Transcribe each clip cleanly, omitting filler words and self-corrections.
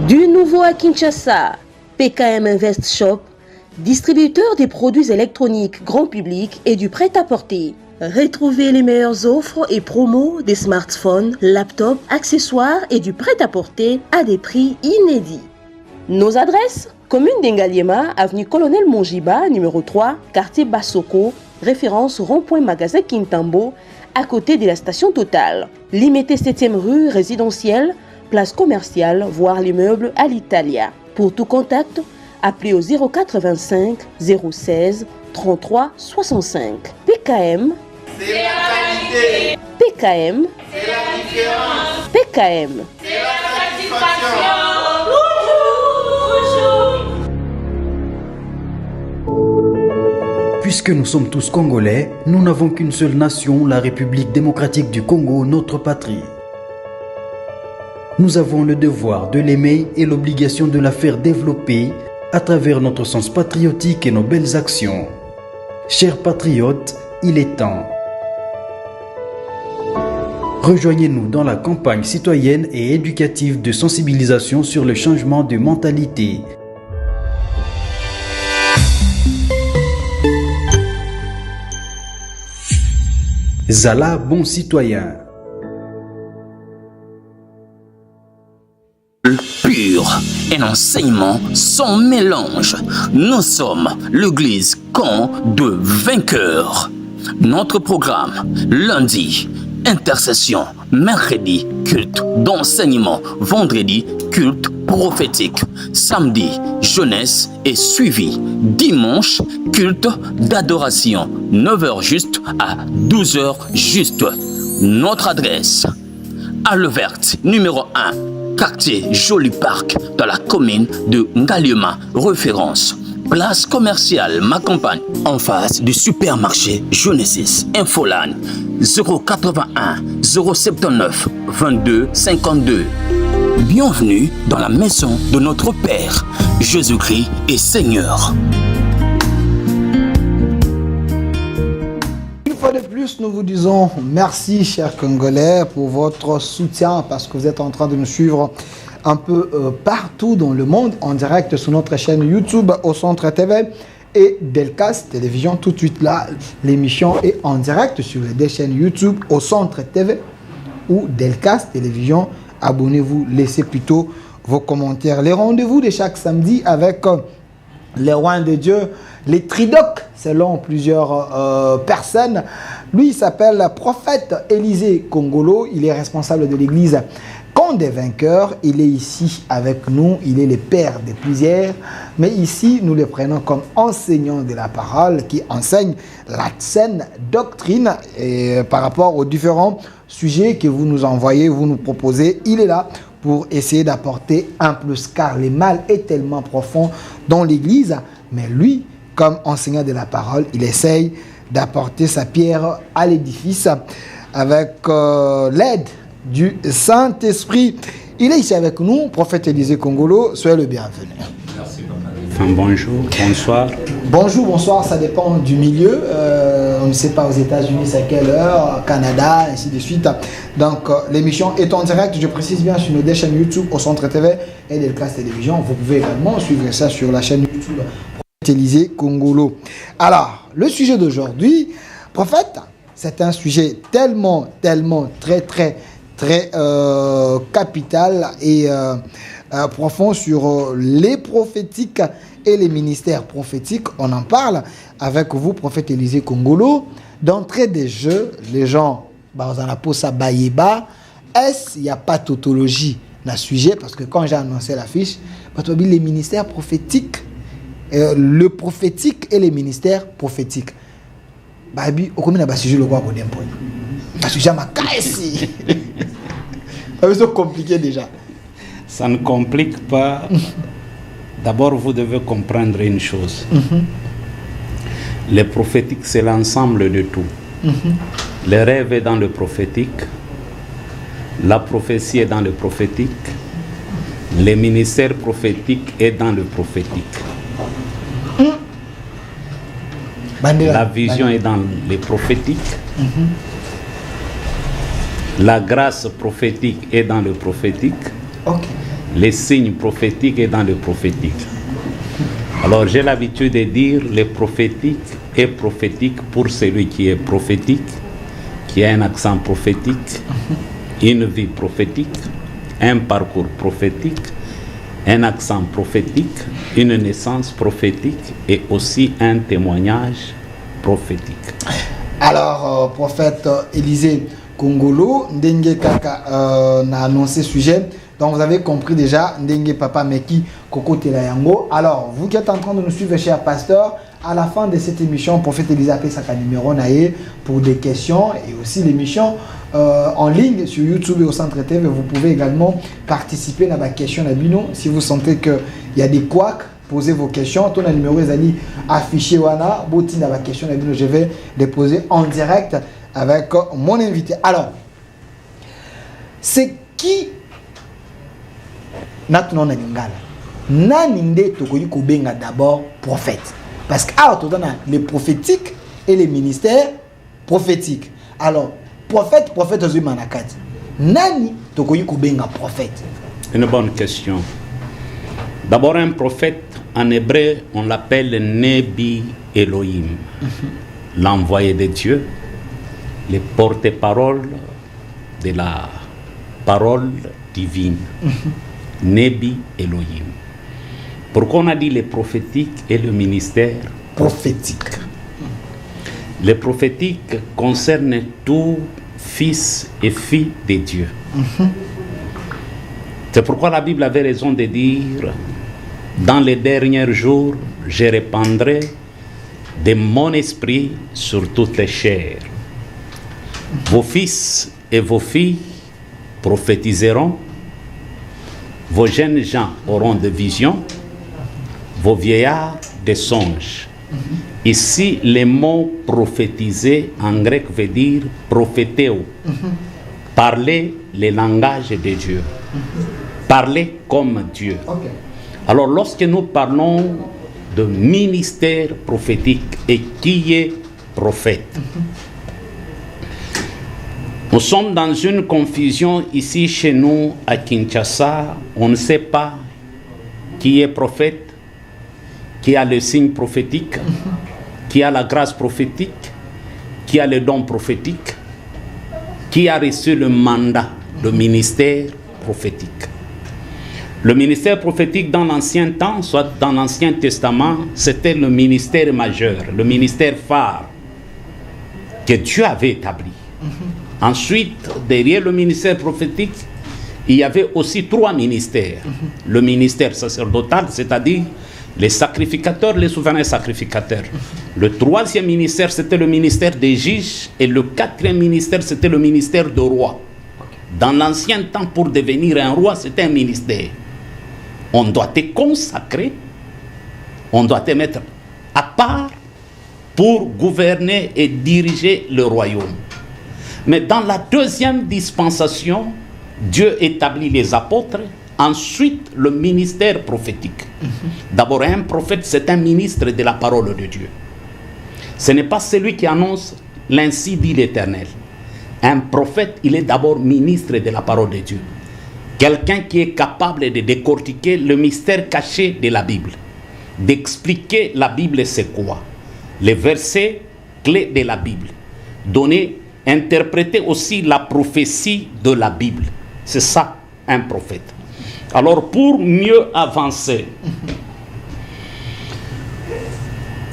Du nouveau à Kinshasa, PKM Invest Shop, distributeur des produits électroniques grand public et du prêt-à-porter. Retrouvez les meilleures offres et promos des smartphones, laptops, accessoires et du prêt-à-porter à des prix inédits. Nos adresses: commune d'Engaliema, avenue Colonel Mongiba, numéro 3, quartier Bassoko, référence rond-point magasin Kintambo, à côté de la station Total. Limité 7e rue résidentielle, place commerciale, voire l'immeuble à l'Italia. Pour tout contact, appelez au 085 016 33 65. PKM, c'est la qualité. PKM, C'est la différence. PKM, C'est la satisfaction. Puisque nous sommes tous Congolais, nous n'avons qu'une seule nation, la République démocratique du Congo, notre patrie. Nous avons le devoir de l'aimer et l'obligation de la faire développer à travers notre sens patriotique et nos belles actions. Chers patriotes, il est temps. Rejoignez-nous dans la campagne citoyenne et éducative de sensibilisation sur le changement de mentalité. Zala, bon citoyen. Pur, un enseignement sans mélange. Nous sommes l'église camp de vainqueurs. Notre programme: lundi, intercession; mercredi, culte d'enseignement; vendredi, culte prophétique; samedi, jeunesse et suivi; dimanche, culte d'adoration, 9h juste à 12h juste. Notre adresse: Halle Verte, numéro 1, quartier Joli Parc, dans la commune de Ngaliema, référence place commerciale Ma Campagne, en face du supermarché Genesis. Infoline 081 079 22 52. Bienvenue dans la maison de notre Père. Jésus-Christ est Seigneur. Une fois de plus, nous vous disons merci, chers Congolais, pour votre soutien, parce que vous êtes en train de nous suivre un peu partout dans le monde, en direct sur notre chaîne YouTube Au Centre TV et Delcas Télévision. Tout de suite là, l'émission est en direct sur les deux chaînes YouTube Au Centre TV ou Delcas Télévision. Abonnez-vous, laissez plutôt vos commentaires. Les rendez-vous de chaque samedi avec les rois de Dieu, les tridocs, selon plusieurs personnes. Lui, il s'appelle Prophète Élisée Kongolo. Il est responsable de l'église Camp des Vainqueurs. Il est ici avec nous. Il est le père de plusieurs. Mais ici, nous le prenons comme enseignant de la parole qui enseigne la saine doctrine et par rapport aux différents sujets que vous nous envoyez, vous nous proposez. Il est là pour essayer d'apporter un plus, car le mal est tellement profond dans l'église. Mais lui, comme enseignant de la parole, il essaye d'apporter sa pierre à l'édifice avec l'aide du Saint-Esprit. Il est ici avec nous, prophète Élisée Kongolo. Soyez le bienvenu. Merci, papa. Bonjour, bonsoir. Bonjour, bonsoir, ça dépend du milieu. On ne sait pas aux États-Unis c'est à quelle heure, Canada, ainsi de suite. Donc l'émission est en direct, je précise bien, sur nos deux chaînes YouTube, Au Centre TV et Delcas Télévision. Vous pouvez également suivre ça sur la chaîne YouTube prophète Élisée Kongolo. Alors, le sujet d'aujourd'hui, prophète, c'est un sujet tellement, très capital et profond sur les prophétiques et les ministères prophétiques. On en parle avec vous, prophète Élisée Kongolo. D'entrée des jeux, les gens, dans la posa bayeba, est-ce qu'il n'y a pas de tautologie dans le sujet? Parce que quand j'ai annoncé l'affiche, les ministères prophétiques, le prophétique et les ministères prophétiques. Babi, au combien de sujet le roi connaît un point? Parce que j'ai ma caisse. C'est compliqué déjà. Ça ne complique pas. D'abord, vous devez comprendre une chose. Le prophétique, c'est l'ensemble de tout. Le rêve est dans le prophétique. La prophétie est dans le prophétique. Le ministère prophétique est dans le prophétique. La vision est dans le prophétique. La grâce prophétique est dans le prophétique. Okay. les signes prophétiques et dans le prophétique. Alors j'ai l'habitude de dire le prophétique est prophétique pour celui qui est prophétique, qui a un accent prophétique, une vie prophétique, un parcours prophétique, un accent prophétique, une naissance prophétique et aussi un témoignage prophétique. Alors, prophète Élisée Kongolo, Ndenge Kaka a annoncé ce sujet. Donc, vous avez compris déjà, Ndenge Papa Meki Koko Telayango. Alors, vous qui êtes en train de nous suivre, cher pasteur, à la fin de cette émission, prophète Élisée a fait sa numéro naïe pour des questions et aussi l'émission en ligne sur YouTube et au Centre TV. Vous pouvez également participer à la question Nabino. Si vous sentez qu'il y a des couacs, posez vos questions. Ton numéro est affiché. Wana, boti na la question Nabino. Je vais les poser en direct avec mon invité. Alors, c'est qui Natno Nalingala Naninde Tokoyi Kobenga d'abord prophète. Parce que les prophétiques et les ministères prophétiques. Alors, prophète Ozu Manakati. Nani Tokoyi Kobenga prophète? Une bonne question. D'abord, un prophète, en hébreu, on l'appelle Nebi Elohim, l'envoyé de Dieu, le porte-parole de la parole divine. Nebi Elohim. Pourquoi on a dit le prophétique et le ministère prophétique? Le prophétique concerne tout fils et fille de Dieu. C'est pourquoi la Bible avait raison de dire: dans les derniers jours, je répandrai de mon esprit sur toutes les chairs. Vos fils et vos filles prophétiseront, vos jeunes gens auront des visions, vos vieillards des songes. Ici, le mot prophétiser en grec veut dire prophétéo. Parler le langage de Dieu. Parler comme Dieu. Okay. Alors, lorsque nous parlons de ministère prophétique et qui est prophète, nous sommes dans une confusion ici chez nous à Kinshasa. On ne sait pas qui est prophète, qui a le signe prophétique, qui a la grâce prophétique, qui a le don prophétique, qui a reçu le mandat, le ministère prophétique. Le ministère prophétique dans l'ancien temps, soit dans l'Ancien Testament, c'était le ministère majeur, le ministère phare que Dieu avait établi. Ensuite, derrière le ministère prophétique, il y avait aussi 3 ministères. Le ministère sacerdotal, c'est-à-dire les sacrificateurs, les souverains sacrificateurs. Le 3e ministère, c'était le ministère des juges. Et le 4e ministère, c'était le ministère de roi. Dans l'ancien temps, pour devenir un roi, c'était un ministère. On doit te consacrer, on doit te mettre à part pour gouverner et diriger le royaume. Mais dans la 2e dispensation, Dieu établit les apôtres, ensuite le ministère prophétique. D'abord, un prophète, c'est un ministre de la parole de Dieu. Ce n'est pas celui qui annonce l'ainsi dit l'Éternel. Un prophète, il est d'abord ministre de la parole de Dieu. Quelqu'un qui est capable de décortiquer le mystère caché de la Bible, d'expliquer la Bible c'est quoi, les versets clés de la Bible, interpréter aussi la prophétie de la Bible. C'est ça, un prophète. Alors, pour mieux avancer,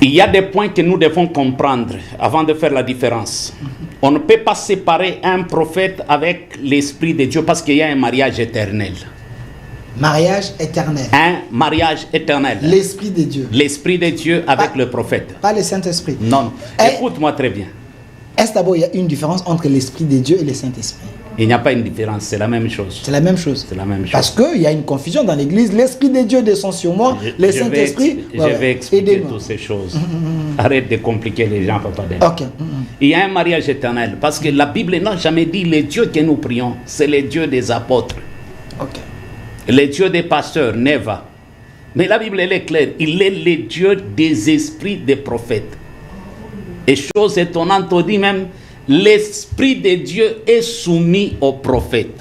il y a des points que nous devons comprendre avant de faire la différence. On ne peut pas séparer un prophète avec l'Esprit de Dieu parce qu'il y a un mariage éternel. Mariage éternel. Un mariage éternel. L'Esprit de Dieu. L'Esprit de Dieu avec le prophète. Pas le Saint-Esprit. Non. Écoute-moi très bien. Est-ce d'abord il y a une différence entre l'Esprit de Dieu et le Saint-Esprit? Il n'y a pas une différence, c'est la même chose. C'est la même chose. C'est la même chose. Parce qu'il y a une confusion dans l'Église. L'Esprit de Dieu descend sur moi, le Saint-Esprit. Je vais expliquer toutes ces choses. Arrête de compliquer les gens, papa. Okay. Il y a un mariage éternel. Parce que la Bible n'a jamais dit le Dieu que nous prions. C'est le Dieu des apôtres. Okay. Le Dieu des pasteurs, Neva. Mais la Bible, elle est claire. Il est le Dieu des esprits des prophètes. Et chose étonnante, on dit même, l'Esprit de Dieu est soumis aux prophètes.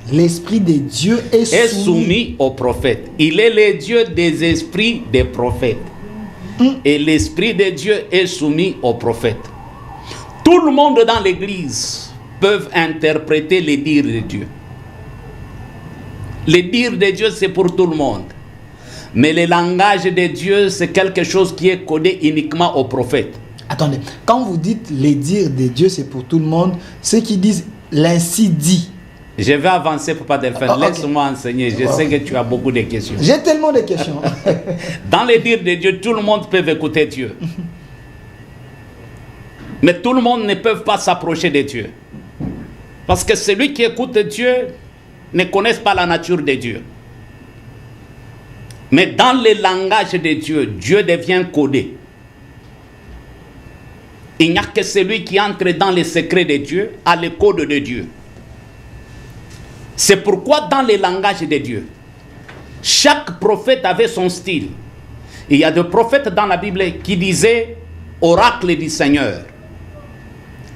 L'esprit de Dieu est soumis aux prophètes. Il est le Dieu des esprits des prophètes. Et l'esprit de Dieu est soumis aux prophètes. Tout le monde dans l'église peut interpréter les dires de Dieu. Les dires de Dieu, c'est pour tout le monde. Mais le langage de Dieu, c'est quelque chose qui est codé uniquement aux prophètes. Attendez, quand vous dites les dires de Dieu, c'est pour tout le monde, ceux qui disent l'ainsi dit. Je vais avancer, Papa Delphin. Laisse-moi enseigner. Je sais que tu as beaucoup de questions. J'ai tellement de questions. Dans les dires de Dieu, tout le monde peut écouter Dieu. Mais tout le monde ne peut pas s'approcher de Dieu. Parce que celui qui écoute Dieu ne connaît pas la nature de Dieu. Mais dans le langage de Dieu, Dieu devient codé. Il n'y a que celui qui entre dans les secrets de Dieu a le code de Dieu. C'est pourquoi dans le langage de Dieu, chaque prophète avait son style. Il y a des prophètes dans la Bible qui disaient oracle du Seigneur.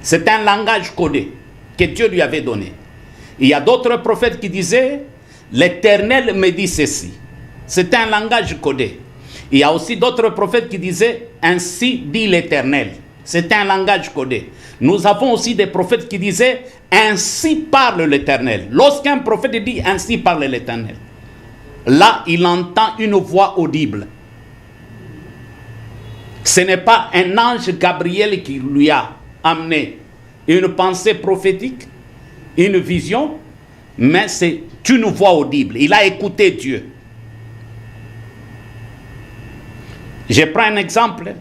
C'est un langage codé que Dieu lui avait donné. Il y a d'autres prophètes qui disaient l'Éternel me dit ceci. C'est un langage codé. Il y a aussi d'autres prophètes qui disaient ainsi dit l'Éternel. C'est un langage codé. Nous avons aussi des prophètes qui disaient ainsi parle l'Éternel. Lorsqu'un prophète dit ainsi parle l'Éternel, là il entend une voix audible. Ce n'est pas un ange Gabriel qui lui a amené une pensée prophétique, une vision, mais c'est une voix audible. Il a écouté Dieu. Je prends un exemple.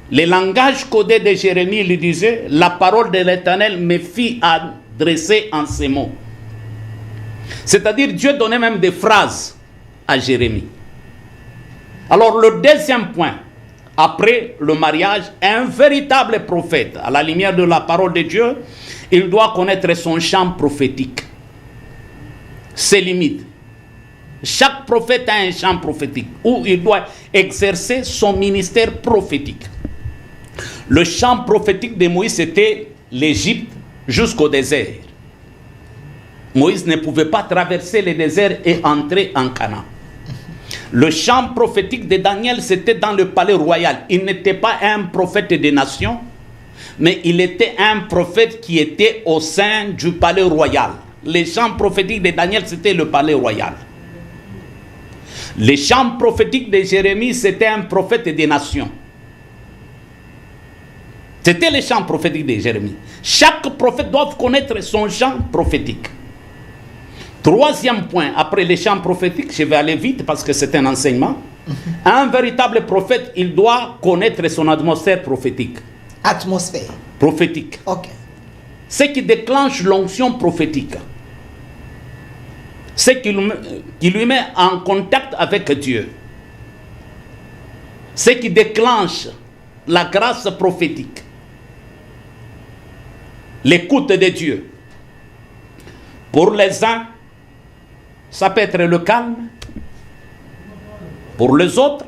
Le langage codé de Jérémie lui disait, la parole de l'Éternel me fit adresser en ces mots. C'est-à-dire Dieu donnait même des phrases à Jérémie. Alors le deuxième point, après le mariage, un véritable prophète, à la lumière de la parole de Dieu, il doit connaître son champ prophétique, ses limites. Chaque prophète a un champ prophétique où il doit exercer son ministère prophétique. Le champ prophétique de Moïse, c'était l'Égypte jusqu'au désert. Moïse ne pouvait pas traverser le désert et entrer en Canaan. Le champ prophétique de Daniel, c'était dans le palais royal. Il n'était pas un prophète des nations, mais il était un prophète qui était au sein du palais royal. Le champ prophétique de Daniel, c'était le palais royal. Le champ prophétique de Jérémie, c'était un prophète des nations. C'était le champ prophétique de Jérémie. Chaque prophète doit connaître son champ prophétique. Troisième point, après les champs prophétiques, je vais aller vite parce que c'est un enseignement. Un véritable prophète, il doit connaître son atmosphère prophétique. Atmosphère prophétique. Ok. Ce qui déclenche l'onction prophétique. Ce qui lui met en contact avec Dieu. Ce qui déclenche la grâce prophétique. L'écoute de Dieu. Pour les uns, ça peut être le calme. Pour les autres,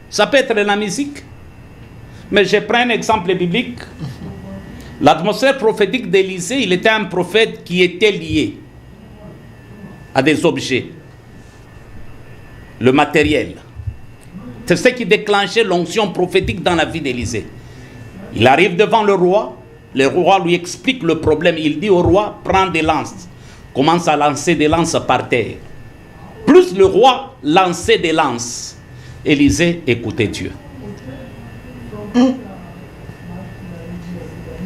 ça peut être la musique. Mais je prends un exemple biblique. L'atmosphère prophétique d'Élisée, il était un prophète qui était lié à des objets. Le matériel. C'est ce qui déclenchait l'onction prophétique dans la vie d'Élisée. Il arrive devant le roi lui explique le problème. Il dit au roi, prends des lances. Commence à lancer des lances par terre. Plus le roi lançait des lances, Élisée écoutait Dieu.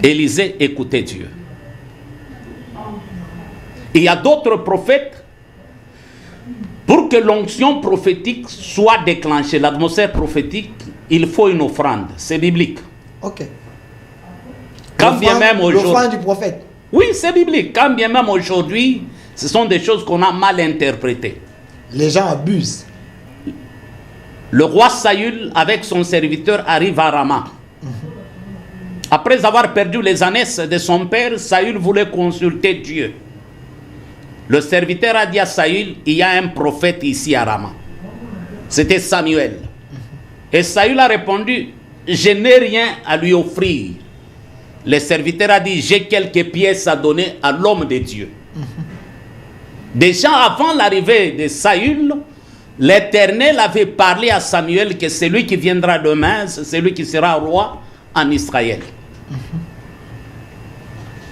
Élisée écoutait Dieu. Il y a d'autres prophètes. Pour que l'onction prophétique soit déclenchée, l'atmosphère prophétique, il faut une offrande. C'est biblique. Ok. Quand bien même aujourd'hui. L'offrande du prophète. Oui, c'est biblique. Quand bien même aujourd'hui, ce sont des choses qu'on a mal interprétées. Les gens abusent. Le roi Saül, avec son serviteur, arrive à Rama. Après avoir perdu les ânesses de son père, Saül voulait consulter Dieu. Le serviteur a dit à Saül, il y a un prophète ici à Rama. C'était Samuel. Et Saül a répondu, je n'ai rien à lui offrir. Le serviteur a dit, j'ai quelques pièces à donner à l'homme de Dieu. Déjà avant l'arrivée de Saül, l'Éternel avait parlé à Samuel que c'est lui qui viendra demain, c'est celui qui sera roi en Israël.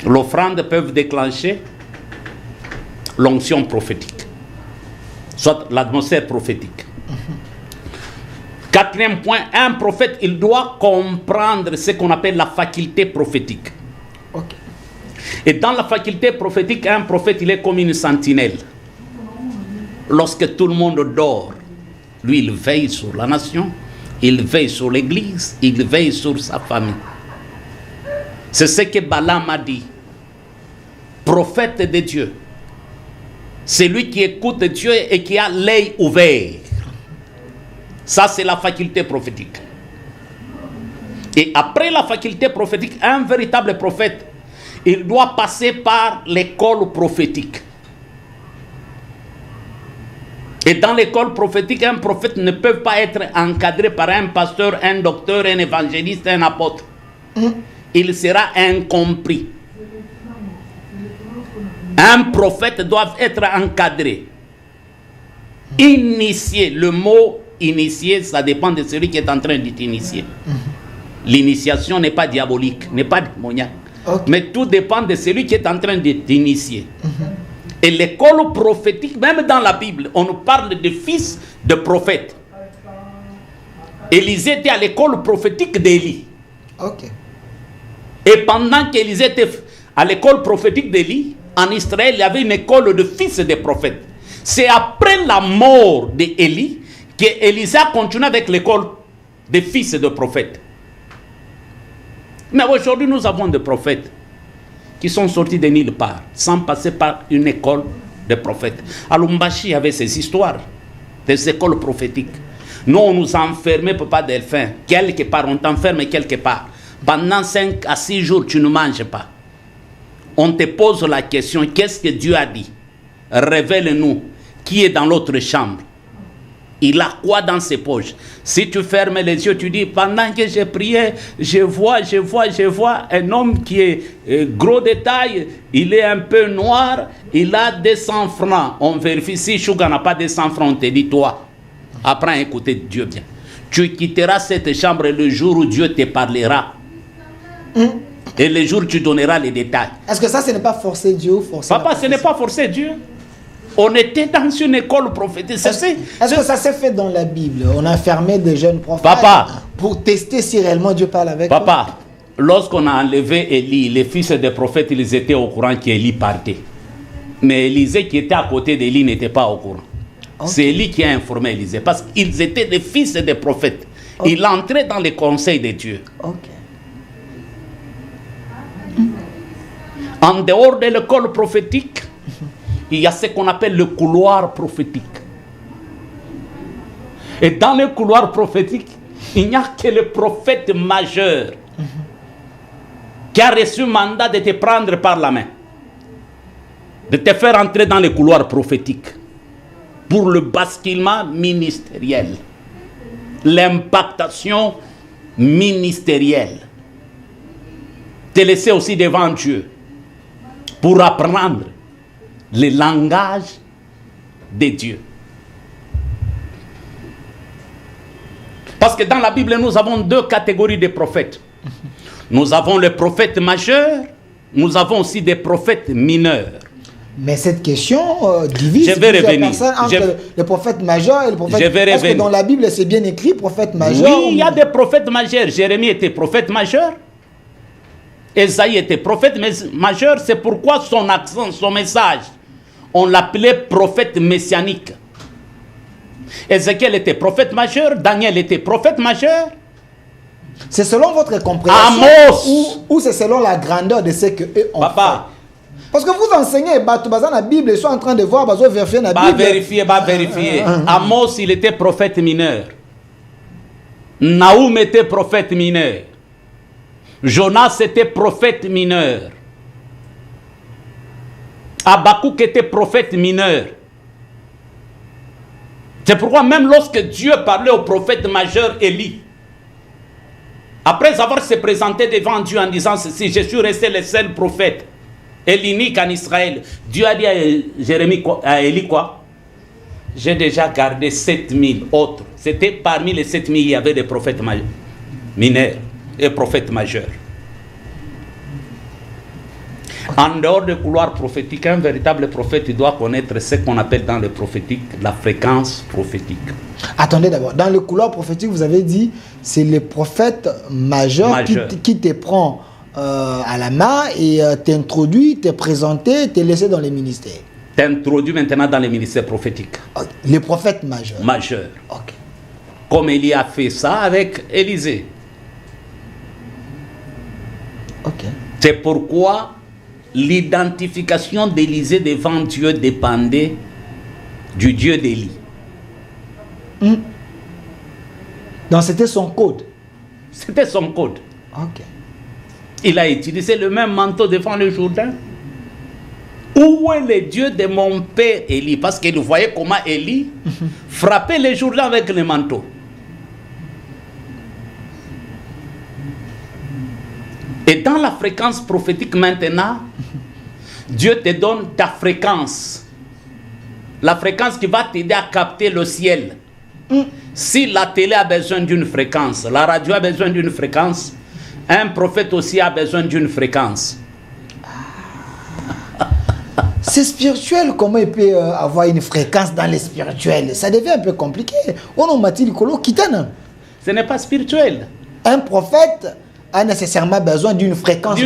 L'offrande peut déclencher l'onction prophétique, soit l'atmosphère prophétique. Quatrième point, un prophète, il doit comprendre ce qu'on appelle la faculté prophétique. Ok. Et dans la faculté prophétique, un prophète, il est comme une sentinelle. Lorsque tout le monde dort, lui, il veille sur la nation, il veille sur l'église, il veille sur sa famille. C'est ce que Balaam a dit. Prophète de Dieu, c'est lui qui écoute Dieu et qui a l'œil ouvert. Ça, c'est la faculté prophétique. Et après la faculté prophétique, un véritable prophète, il doit passer par l'école prophétique. Et dans l'école prophétique, un prophète ne peut pas être encadré par un pasteur, un docteur, un évangéliste, un apôtre. Il sera incompris. Un prophète doit être encadré, initié. Le mot initié, ça dépend de celui qui est en train de t'initier. L'initiation n'est pas diabolique, n'est pas démoniaque. Okay. Mais tout dépend de celui qui est en train de t'initier. Et l'école prophétique, même dans la Bible, on nous parle de fils de prophètes. Élisée était à l'école prophétique d'Élie. Ok. Et pendant qu'Élisée était à l'école prophétique d'Élie, en Israël, il y avait une école de fils de prophètes. C'est après la mort d'Élie qu'Élisée a continué avec l'école des fils de prophètes. Mais aujourd'hui, nous avons des prophètes qui sont sortis de nulle part, sans passer par une école de prophètes. À Lumbashi, avait ces histoires, des écoles prophétiques. Nous, on nous enfermait, Papa Delphin, quelque part, on t'enferme quelque part. Pendant 5 à 6 jours, tu ne manges pas. On te pose la question, qu'est-ce que Dieu a dit? Révèle-nous qui est dans l'autre chambre. Il a quoi dans ses poches? Si tu fermes les yeux, tu dis, pendant que j'ai prié, je vois un homme qui est gros de taille, il est un peu noir, il a 200 francs. On vérifie, si Chouga n'a pas 200 francs, on te dit, toi, apprends à écouter Dieu bien. Tu quitteras cette chambre le jour où Dieu te parlera. Et le jour où tu donneras les détails. Est-ce que ça, ce n'est pas forcer Dieu ou forcer Papa, ce n'est pas forcer Dieu. On était dans une école prophétique. Est-ce que ça s'est fait dans la Bible? On a fermé des jeunes prophètes pour tester si réellement Dieu parle avec eux. Papa, lorsqu'on a enlevé Élie, les fils des prophètes, ils étaient au courant qu'Élie partait. Mais Élisée qui était à côté d'Élie n'était pas au courant. Okay. C'est Élie qui a informé Élisée. Parce qu'ils étaient des fils des prophètes. Okay. Il entrait dans les conseils de Dieu. Okay. En dehors de l'école prophétique, il y a ce qu'on appelle le couloir prophétique. Et dans le couloir prophétique, il n'y a que le prophète majeur qui a reçu mandat de te prendre par la main, de te faire entrer dans le couloir prophétique pour le basculement ministériel, l'impactation ministérielle. Te laisser aussi devant Dieu pour apprendre le langage de Dieu. Parce que dans la Bible, nous avons 2 catégories de prophètes. Nous avons le prophète majeur, nous avons aussi des prophètes mineurs. Mais cette question divise plusieurs personnes entre le prophète majeur et le prophète mineur. Est-ce que dans la Bible, c'est bien écrit, prophète majeur? Oui, il y a des prophètes majeurs. Jérémie était prophète majeur. Esaïe était prophète majeur. C'est pourquoi son accent, son message, on l'appelait prophète messianique. Ézéchiel était prophète majeur. Daniel était prophète majeur. C'est selon votre compréhension ou c'est selon la grandeur de ce qu'eux ont fait? Parce que vous enseignez, dans la Bible, ils sont en train de voir, vérifier la Bible. Vérifier. Amos, il était prophète mineur. Naoum était prophète mineur. Jonas était prophète mineur. Habakkuk était prophète mineur. C'est pourquoi même lorsque Dieu parlait au prophète majeur Élie, après avoir se présenté devant Dieu en disant ceci, je suis resté le seul prophète et l'unique en Israël. Dieu a dit à Élie quoi? J'ai déjà gardé 7000 autres. C'était parmi les 7000, il y avait des prophètes mineurs et prophètes majeurs. En dehors du couloir prophétique, un véritable prophète doit connaître ce qu'on appelle dans le prophétique la fréquence prophétique. Attendez d'abord, dans le couloir prophétique, vous avez dit, c'est le prophète majeur. Qui te prend à la main et t'introduit, t'est présenté, t'est laissé dans les ministères. T'introduit maintenant dans les ministères prophétiques. Okay. Les prophètes majeurs. Majeurs. Ok. Comme Élie a fait ça avec Élisée. Ok. C'est pourquoi l'identification d'Élisée devant Dieu dépendait du Dieu d'Élie. Donc c'était son code. C'était son code. Ok. Il a utilisé le même manteau devant le Jourdain. Où est le Dieu de mon père Élie? Parce qu'il voyait comment Élie frappait les Jourdains avec le manteau. Et dans la fréquence prophétique maintenant, Dieu te donne ta fréquence. La fréquence qui va t'aider à capter le ciel. Si la télé a besoin d'une fréquence, la radio a besoin d'une fréquence, un prophète aussi a besoin d'une fréquence. C'est spirituel, comment il peut avoir une fréquence dans les spirituels? Ça devient un peu compliqué. Ce n'est pas spirituel. Un prophète a nécessairement besoin d'une fréquence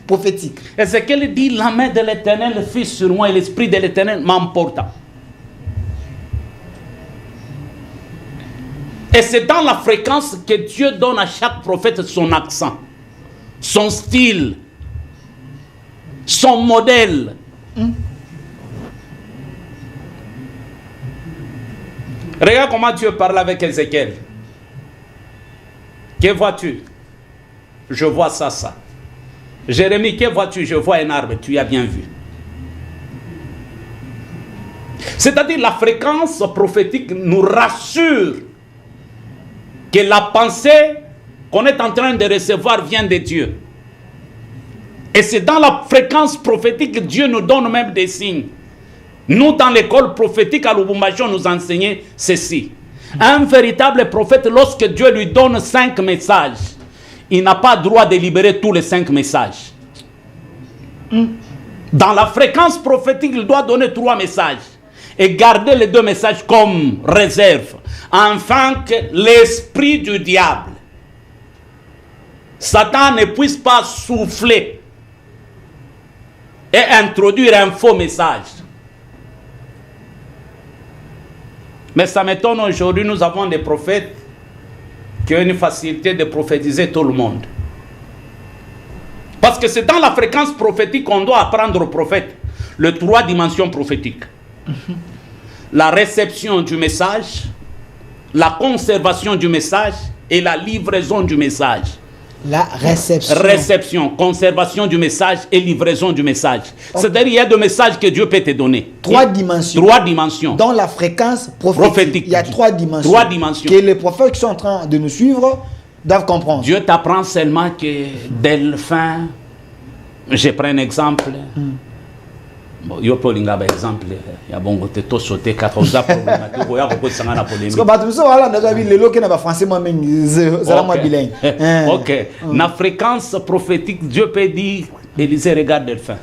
prophétique. Et c'est qu'elle dit, la main de l'Éternel fut sur moi et l'Esprit de l'Éternel m'emporta. Et c'est dans la fréquence que Dieu donne à chaque prophète son accent, son style, son modèle. Regarde comment Dieu parle avec Ézéchiel. Que vois-tu? Je vois ça, ça. Jérémie, que vois-tu? Je vois un arbre, tu as bien vu. C'est-à-dire la fréquence prophétique nous rassure que la pensée qu'on est en train de recevoir vient de Dieu. Et c'est dans la fréquence prophétique que Dieu nous donne même des signes. Nous, dans l'école prophétique à Lubumbashi, on nous enseignait ceci. Un véritable prophète, lorsque Dieu lui donne 5 messages, il n'a pas droit de libérer tous les 5 messages. Dans la fréquence prophétique, il doit donner 3 messages et garder les 2 messages comme réserve, afin que l'esprit du diable, Satan, ne puisse pas souffler et introduire un faux message. Mais ça m'étonne, aujourd'hui, nous avons des prophètes qui ont une facilité de prophétiser tout le monde. Parce que c'est dans la fréquence prophétique qu'on doit apprendre aux prophètes les 3 dimensions prophétiques. La réception du message, la conservation du message et la livraison du message. La réception. Réception, conservation du message et livraison du message. Okay. C'est-à-dire il y a 2 messages que Dieu peut te donner. 3 dimensions. 3 dimensions. Dans la fréquence prophétique. Il y a 3 dimensions. 3 dimensions. Que les prophètes qui sont en train de nous suivre doivent comprendre. Dieu t'apprend seulement que Delphin, je prends un exemple. Bon, yo peux par exemple, il y a bon côté tout sauter 14 ans problématique, il y a beaucoup de sang à polémique. Parce que tout ça voilà, dans les locaux qui n'a pas français moi même moi bilingue. OK. La fréquence prophétique, Dieu peut dire Élisée regarde Delphin.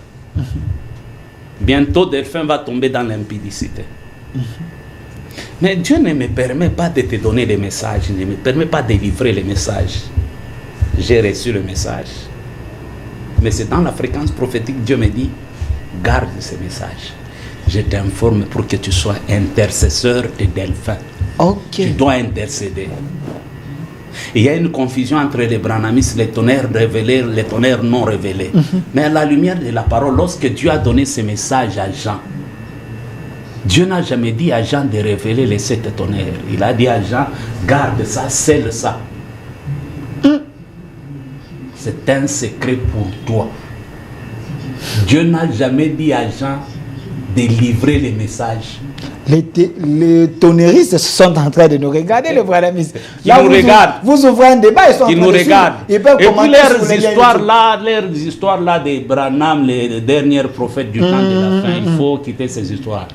Bientôt Delphin va tomber dans l'impudicité. Mais Dieu ne me permet pas de te donner des messages, il ne me permet pas de livrer les messages. J'ai reçu le message. Mais c'est dans la fréquence prophétique, Dieu me dit garde ces messages. Je t'informe pour que tu sois intercesseur de Delphin. Tu dois intercéder. Il y a une confusion entre les branhamistes, les tonnerres révélés, les tonnerres non révélés. Mais à la lumière de la parole, lorsque Dieu a donné ce message à Jean, Dieu n'a jamais dit à Jean de révéler les 7 tonnerres. Il a dit à Jean, garde ça, scelle ça. C'est un secret pour toi. Dieu n'a jamais dit à Jean de livrer les messages. Les tonneristes sont en train de nous regarder, le Branamis. Ils nous regardent. Vous ouvrez un débat, ils sont en train Ils nous de regardent. Ils peuvent Et puis commenter leurs histoires-là de Branham, les derniers prophètes du temps de la fin, il faut quitter ces histoires.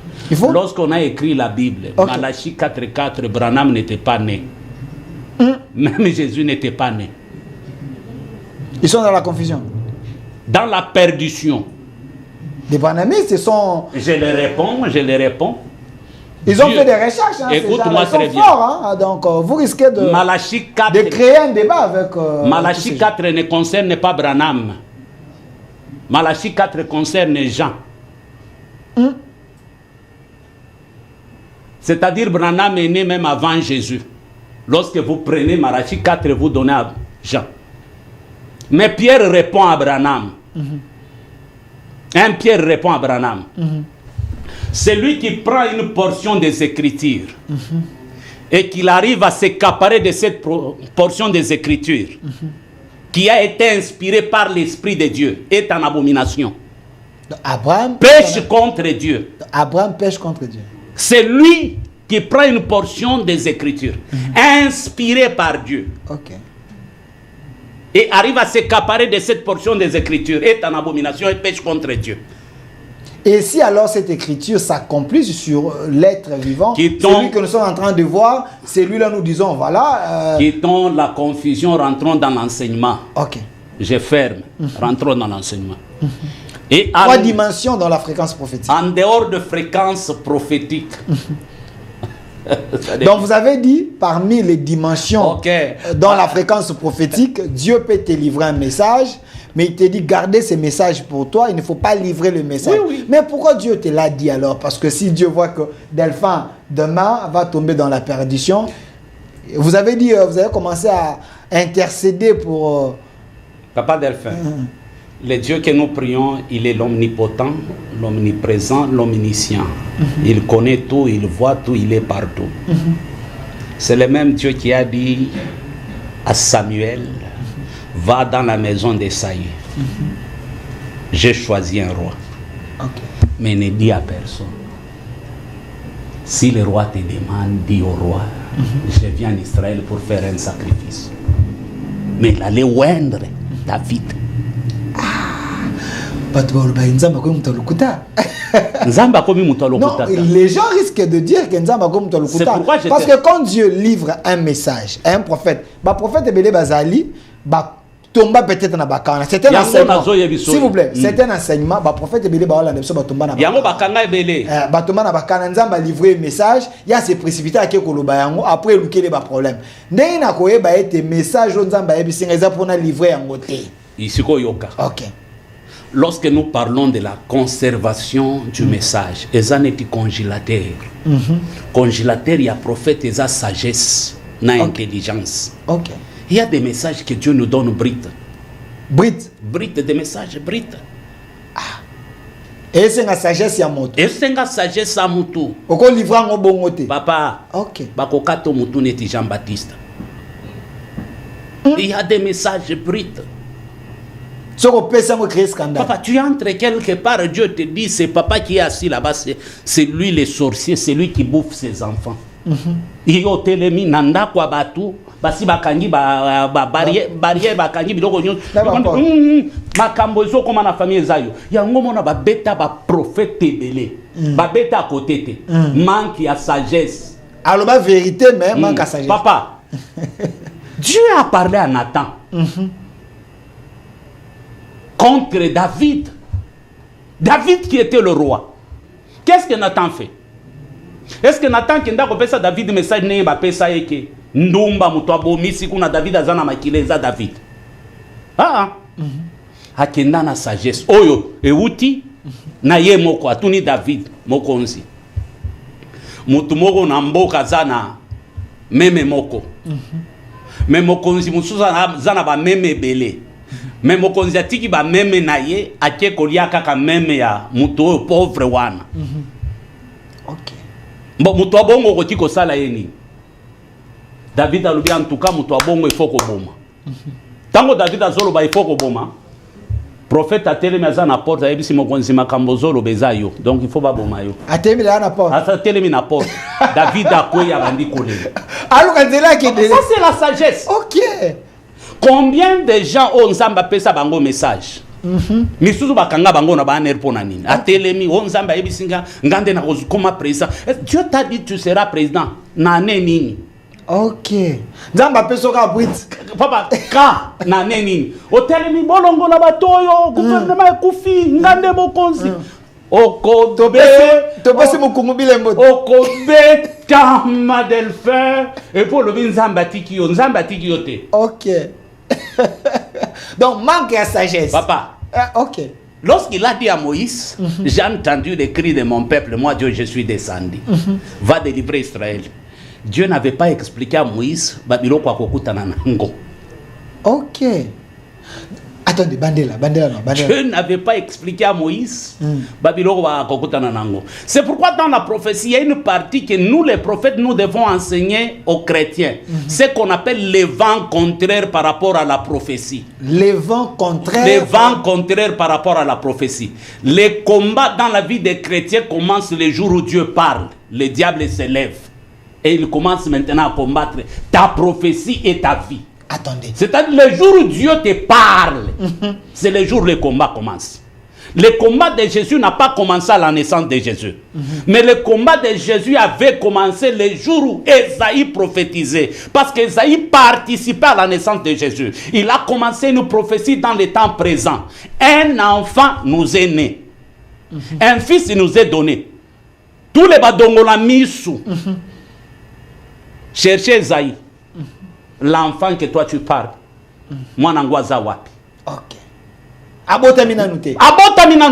Lorsqu'on a écrit la Bible, Malachie 4.4, Branham n'était pas né. Même Jésus n'était pas né. Ils sont dans la confusion. Dans la perdition. Les Branhamistes, ils sont... Je les réponds. Ils ont fait des recherches. Hein, écoute-moi très bien. Forts, hein, donc, vous risquez de, Malachie 4, de créer un débat avec... Malachie 4 ne concerne pas Branham. Malachie 4 concerne Jean. C'est-à-dire Branham est né même avant Jésus. Lorsque vous prenez Malachie 4, vous donnez à Jean. Mais Pierre répond à Branham. Pierre répond à Branham. C'est lui qui prend une portion des Écritures et qu'il arrive à s'accaparer de cette portion des Écritures qui a été inspirée par l'Esprit de Dieu est en abomination. Abraham pêche contre Dieu. Abraham pêche contre Dieu. C'est lui qui prend une portion des Écritures inspirée par Dieu. Ok. Et arrive à s'accaparer de cette portion des Écritures, est en abomination et pêche contre Dieu. Et si alors cette écriture s'accomplit sur l'être vivant, celui que nous sommes en train de voir, c'est lui-là nous disons, voilà... Quittons la confusion, rentrons dans l'enseignement. Ok. Je ferme, rentrons dans l'enseignement. Et 3 dimensions dans la fréquence prophétique. En dehors de fréquence prophétique. Donc vous avez dit, parmi les dimensions dans la fréquence prophétique, Dieu peut te livrer un message, mais il te dit, gardez ces messages pour toi, il ne faut pas livrer le message. Oui. Mais pourquoi Dieu te l'a dit alors? Parce que si Dieu voit que Delphin, demain, va tomber dans la perdition, vous avez dit, vous avez commencé à intercéder pour... Papa Delphin, le Dieu que nous prions, il est l'omnipotent, l'omniprésent, l'omniscient. Il connaît tout, il voit tout, il est partout. C'est le même Dieu qui a dit à Samuel, va dans la maison d'Esaïe. J'ai choisi un roi. Mais ne dis à personne. Si le roi te demande, dis au roi, je viens en Israël pour faire un sacrifice. Mais il allait oindre David. Non, les gens risquent de dire que c'est pourquoi parce que quand Dieu livre un message à un prophète, le prophète Ebele Bazali tomba peut-être na bakana. C'est un enseignement. S'il vous plaît, c'est un enseignement. Le prophète Ebele Bazali na biso tomba na bakana. Tomba na bakana nzamba livrer un message, il y a ces précipité à koloba yango après il y a des problèmes. Ndenge na koyeba ete message nzamba yebisinga eza pona livrer yango te. Isiko yoka. OK. Lorsque nous parlons de la conservation du message, ils ont été congélateur. Congélateur, il y a prophète, il y a sagesse, il y a intelligence. Ok. Il y a des messages que Dieu nous donne brut. Brut? Brut, des messages brut. Et c'est la sagesse ya moto. Et c'est la sagesse ya moto. Oko livra ngo bongo te. Papa. Ok. Bakokato moto neti Jean-Baptiste. Il y a des messages bruts. Papa, tu entres quelque part, Dieu te dit, c'est papa qui est assis là-bas, c'est lui le sorcier, c'est lui qui bouffe ses enfants. Il y a telemi nanda kwa batu, basi bakangi barrière bakangi biloko nyo. Makambo zo koma na famille zayo. Yango mona ba beta ba prophète ebele. Ba beta à côté te. Manque ya sagesse. Alors la vérité mais manque à sagesse. Papa. Dieu a parlé à Nathan. Contre David. David qui était le roi. Qu'est-ce que Nathan fait? Est-ce que Nathan qui n'a pas fait David message n'est pas fait ça et que Ndumba mutoabo misi kuna David azana makileza David. Akenda na sagesse. Oyo euti na ye moko atuni David moko onzi. Mutu moko na mboka zana meme moko. Meme moko onzi musuza zana ba meme bele. Mais mokonzi atiki ba meme na ye ake kolia kaka meme ya mutu pauvre wana. OK. Bon mutu abongo ko tiko sala yeni. David a alobi en tout cas mutu abongo il faut ko boma. Tango David azolo ba il faut ko boma. Prophète a télé mais na porte a ebisi mokonzi makambozo lo bezayo. Donc il faut pas bomayo. Atemi la na porte. Asa télé na porte. David a quoi ya bandi kolé. Alors quand là qui Ça c'est la sagesse. OK. Combien de gens ont Nzamba pesa bango message? Misuzu bakanga bango na baner pona nini. Atelemi on Nzamba ebisinga ngande na kozukoma président. Dieu t'a dit tu seras président. Na nini? OK. Nzamba pesoka bwit. Papa ka na nini? Otelemi bolongo na batoyo gouvernement ekufi ngande mokonzi. Okobe topesi mukungu bilembo. Okobe tama delphin et pour le Nzamba tiki yo te. OK. Donc manque à sagesse. Papa. OK. Lorsqu'il a dit à Moïse, j'ai entendu les cris de mon peuple, moi Dieu je suis descendu. Va délivrer Israël. Dieu n'avait pas expliqué à Moïse, Babilo kwa kokutana nango. OK. Attendez, bandela non. Dieu n'avait pas expliqué à Moïse, Babilo kwa kokutana nango. C'est pourquoi dans la prophétie, il y a une partie que nous les prophètes, nous devons enseigner aux chrétiens. C'est qu'on appelle les vents contraires par rapport à la prophétie. Les vents contraires. Les vents contraires par rapport à la prophétie. Les combats dans la vie des chrétiens commencent le jour où Dieu parle. Le diable s'élève. Et il commence maintenant à combattre ta prophétie et ta vie. Attendez. C'est-à-dire le jour où Dieu te parle, c'est le jour où le combat commence. Le combat de Jésus n'a pas commencé à la naissance de Jésus. Mais le combat de Jésus avait commencé le jour où Ésaïe prophétisait. Parce qu'Ésaïe participait à la naissance de Jésus. Il a commencé une prophétie dans le temps présent. Un enfant nous est né. Un fils nous est donné. Tous les badongos la misou. Cherchez Esaïe, l'enfant que toi tu parles. Moi, n'angoisa wapi. OK. Abotamina nouté.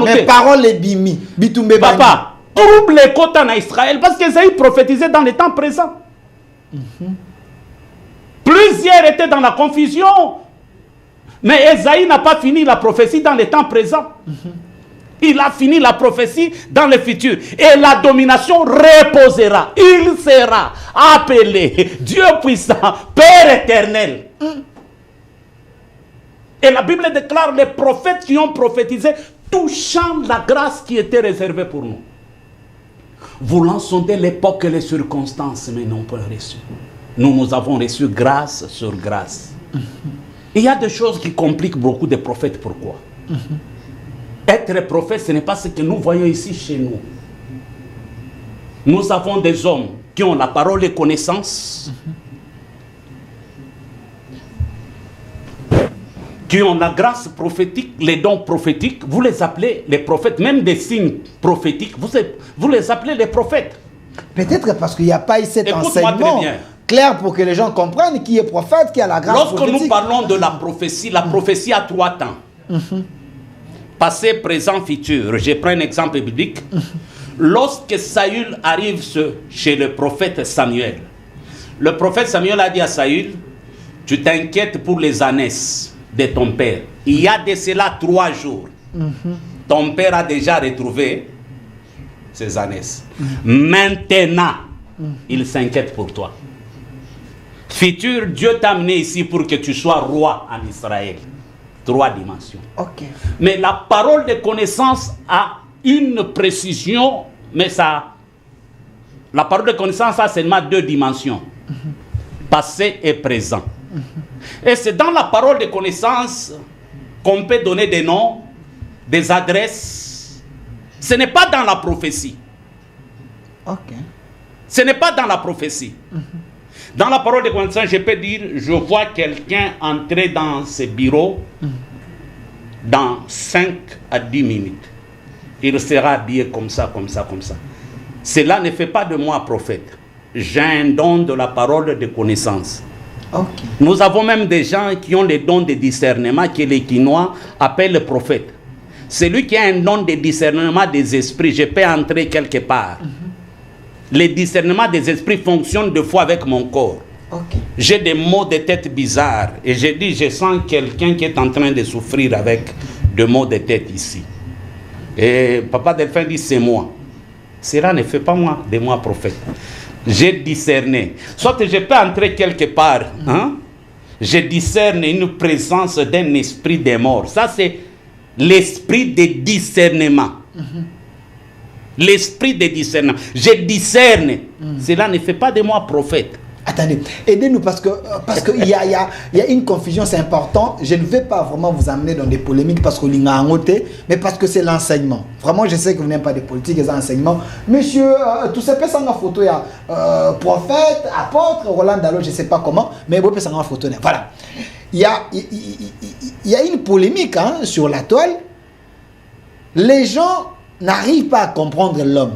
Mes paroles les bimi. Bitumbe papa, trouble les côtes en Israël parce qu'Esaïe prophétisait dans le temps présent. Plusieurs étaient dans la confusion. Mais Esaïe n'a pas fini la prophétie dans le temps présent. Il a fini la prophétie dans le futur. Et la domination reposera. Il sera appelé Dieu puissant, Père éternel. Et la Bible déclare les prophètes qui ont prophétisé touchant la grâce qui était réservée pour nous. Voulant sonder l'époque et les circonstances, mais non pas reçu. Nous avons reçu grâce sur grâce. Il y a des choses qui compliquent beaucoup de prophètes. Pourquoi? Être prophète, ce n'est pas ce que nous voyons ici chez nous. Nous avons des hommes qui ont la parole et connaissance, qui ont la grâce prophétique, les dons prophétiques. Vous les appelez les prophètes, même des signes prophétiques. Vous les appelez les prophètes. Peut-être parce qu'il n'y a pas eu cet enseignement clair pour que les gens comprennent qui est prophète, qui a la grâce prophétique. Lorsque nous parlons de la prophétie a 3 temps. Passé, présent, futur. Je prends un exemple biblique. Lorsque Saül arrive chez le prophète Samuel, le prophète Samuel a dit à Saül, tu t'inquiètes pour les ânesses de ton père. Il y a de cela 3 jours. Ton père a déjà retrouvé ses ânesses. Maintenant, il s'inquiète pour toi. Futur, Dieu t'a amené ici pour que tu sois roi en Israël. 3 dimensions. OK. Mais la parole de connaissance a une précision, mais ça, la parole de connaissance a seulement 2 dimensions. Passé et présent. Et c'est dans la parole de connaissance qu'on peut donner des noms, des adresses. Ce n'est pas dans la prophétie. OK. Ce n'est pas dans la prophétie. Dans la parole de connaissance, je peux dire, je vois quelqu'un entrer dans ce bureau dans 5 à 10 minutes. Il sera habillé comme ça, comme ça, comme ça. Cela ne fait pas de moi prophète. J'ai un don de la parole de connaissance. Okay. Nous avons même des gens qui ont les dons de discernement que les Quinois appellent le prophète. Celui qui a un don de discernement des esprits, je peux entrer quelque part. Le discernement des esprits fonctionne 2 fois avec mon corps. Okay. J'ai des maux de tête bizarres. Et je dis, je sens quelqu'un qui est en train de souffrir avec des maux de tête ici. Et Papa Delphin dit, c'est moi. Cela ne fait pas moi, de moi prophète. J'ai discerné. Soit je peux entrer quelque part. Je discerne une présence d'un esprit des morts. Ça, c'est l'esprit de discernement. L'esprit de discernement. Je discerne. Cela ne fait pas de moi prophète. Attendez, aidez-nous parce que il y a une confusion, c'est important. Je ne vais pas vraiment vous amener dans des polémiques parce qu'on a noté, mais parce que c'est l'enseignement. Vraiment, je sais que vous n'aimez pas des politiques et des enseignements. Monsieur, tout ça peut s'en photo, il y a prophète, apôtre, Roland Dalo, je ne sais pas comment, mais vous pouvez s'en photo. Voilà. Il y a une polémique sur la toile. Les gens n'arrivent pas à comprendre l'homme.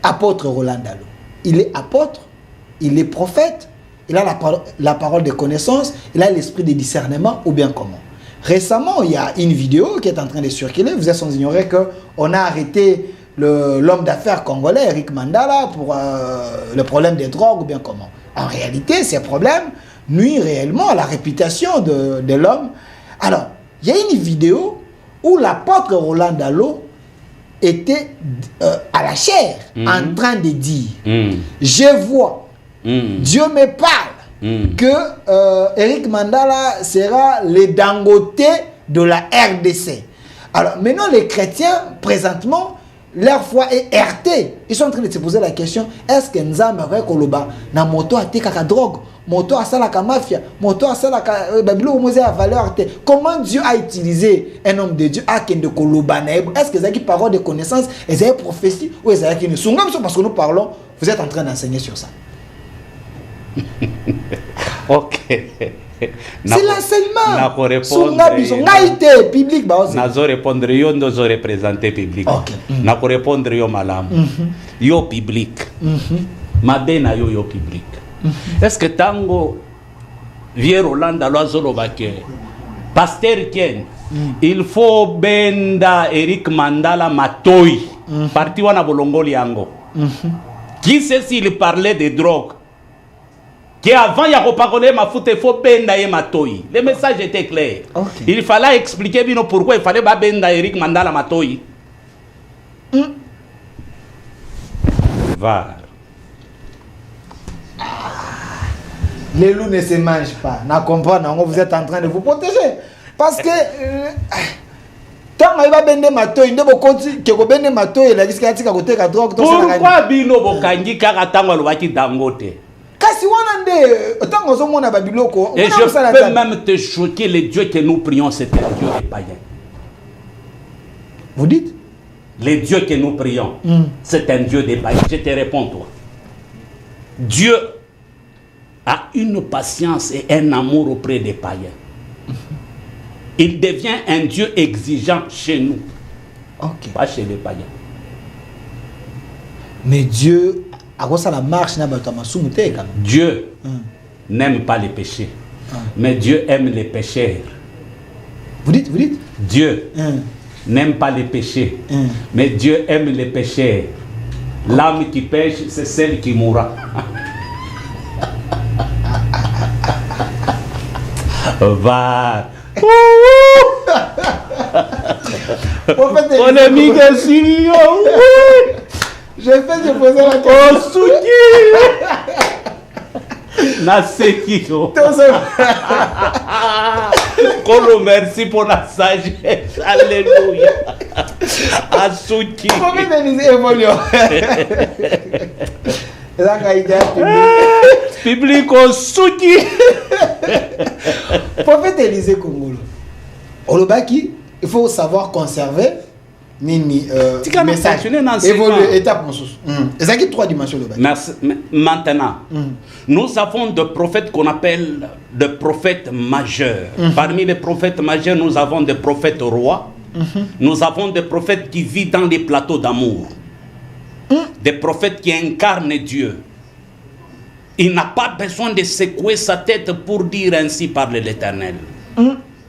Apôtre Roland Dalo. Il est apôtre. Il est prophète, il a la parole de connaissance, il a l'esprit de discernement, ou bien comment. Récemment, il y a une vidéo qui est en train de circuler, vous êtes sans ignorer qu'on a arrêté l'homme d'affaires congolais, Eric Mandala, pour le problème des drogues, ou bien comment. En réalité, ces problèmes nuisent réellement à la réputation de l'homme. Alors, il y a une vidéo où l'apôtre Roland Dalo était à la chair, en train de dire, je vois, Dieu me parle que Eric Mandala sera le Dangote de la RDC. Alors maintenant les chrétiens présentement leur foi est heurtée. Ils sont en train de se poser la question, est-ce que Nzambe avec Koloba na moto a la drogue, moto a la mafia, moto a la babilo mose a valeur te. Comment Dieu a utilisé un homme de Dieu à Kende Koloba na? Est-ce que c'est parole de connaissance, est-ce que prophétie ou est-ce que nous sommes parce que nous parlons, vous êtes en train d'enseigner sur ça. Ok. C'est l'enseignement. Nazo répondre yo ndozo représenter public. Nako répondre yo malam. Yo public. Mabena yo public. Est-ce que tango vieux Roland Dalo Baké Pasteur Ken il faut benda Eric Mandala Matoyi parti wana bolongoli yango. Qui sait s'il parlait de drogue? Qu'avant il y a reparlé ma foute, il faut benda et Matoyi. Le message était clair. Il fallait expliquer bien pourquoi il fallait pas benda Eric Mandala Matoyi. Va. Les loups ne se mangent pas. N'a comprendre, vous êtes en train de vous protéger. Parce que tant qu'il va bender Matoyi, ne beaucoup que vous bender Matoyi, la disque à côté de la drogue. Pourquoi bino bokangi karatango lwaki Dangote? Et je peux même te choquer, le Dieu que nous prions, c'est un Dieu des païens. Vous dites? Le Dieu que nous prions, c'est un Dieu des païens. Je te réponds, toi. Dieu a une patience et un amour auprès des païens. Il devient un Dieu exigeant chez nous, pas chez les païens. Mais Dieu... Dieu n'aime pas les péchés, mais Dieu aime les pécheurs. Vous dites? Dieu n'aime pas les péchés, mais Dieu aime les pécheurs. L'âme qui pêche, c'est celle qui mourra. Va. Polémique Syrio. Je fais de poser la question. Nasekiro. Kolo, merci pour la sagesse. Alléluia. Asuki. Public Osuki. Prophète Élisée Kongolo. Olobaki, il faut savoir conserver. Message évoluer étape en sous. Ça qui trois dimensions le maintenant nous avons des prophètes qu'on appelle des prophètes majeurs. Parmi les prophètes majeurs, nous avons des prophètes rois. Nous avons des prophètes qui vivent dans les plateaux d'amour. Des prophètes qui incarnent Dieu. Il n'a pas besoin de secouer sa tête pour dire ainsi parle l'Éternel.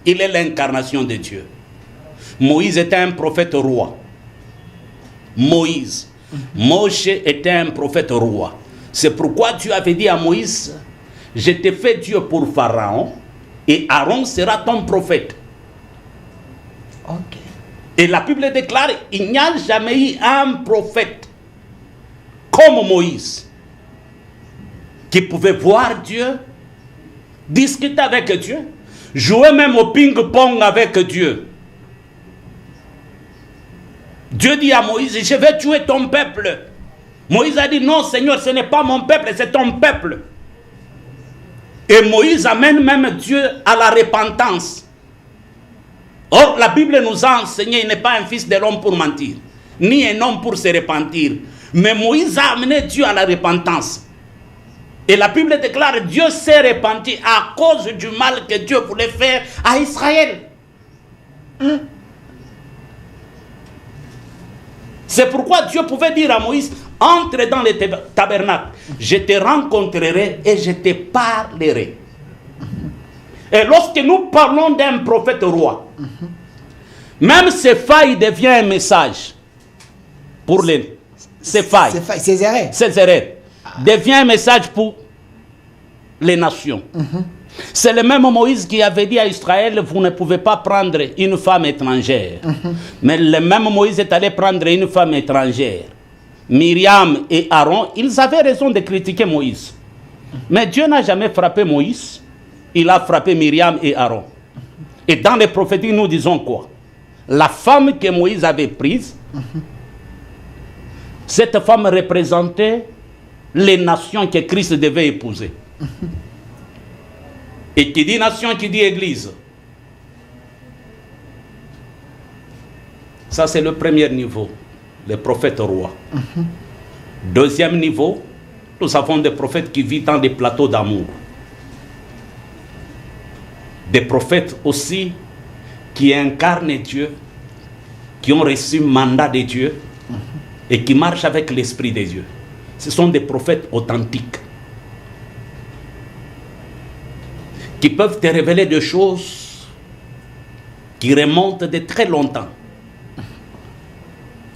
Il est l'incarnation de Dieu. Moïse était un prophète roi. Moshe était un prophète roi. C'est pourquoi Dieu avait dit à Moïse, je t'ai fait Dieu pour Pharaon et Aaron sera ton prophète. Et la Bible déclare, il n'y a jamais eu un prophète comme Moïse qui pouvait voir Dieu, discuter avec Dieu, jouer même au ping-pong avec Dieu. Dieu dit à Moïse, je vais tuer ton peuple. Moïse a dit, non Seigneur, ce n'est pas mon peuple, c'est ton peuple. Et Moïse amène même Dieu à la repentance. Or, la Bible nous a enseigné, il n'est pas un fils de l'homme pour mentir, ni un homme pour se repentir. Mais Moïse a amené Dieu à la repentance. Et la Bible déclare, Dieu s'est repenti à cause du mal que Dieu voulait faire à Israël. C'est pourquoi Dieu pouvait dire à Moïse, entre dans le tabernacle, je te rencontrerai et je te parlerai. Et lorsque nous parlons d'un prophète roi, même ces failles deviennent un message pour ces failles. Ces erreurs. Ces erreurs devient un message pour les nations. C'est le même Moïse qui avait dit à Israël, vous ne pouvez pas prendre une femme étrangère. Mais le même Moïse est allé prendre une femme étrangère. Myriam et Aaron, ils avaient raison de critiquer Moïse. Mais Dieu n'a jamais frappé Moïse. Il a frappé Myriam et Aaron. Et dans les prophéties, nous disons quoi? La femme que Moïse avait prise, cette femme représentait les nations que Christ devait épouser. Et qui dit nation, qui dit église. Ça, c'est le premier niveau, les prophètes rois. Deuxième niveau, nous avons des prophètes qui vivent dans des plateaux d'amour. Des prophètes aussi qui incarnent Dieu, qui ont reçu mandat de Dieu et qui marchent avec l'Esprit de Dieu. Ce sont des prophètes authentiques qui peuvent te révéler des choses qui remontent de très longtemps.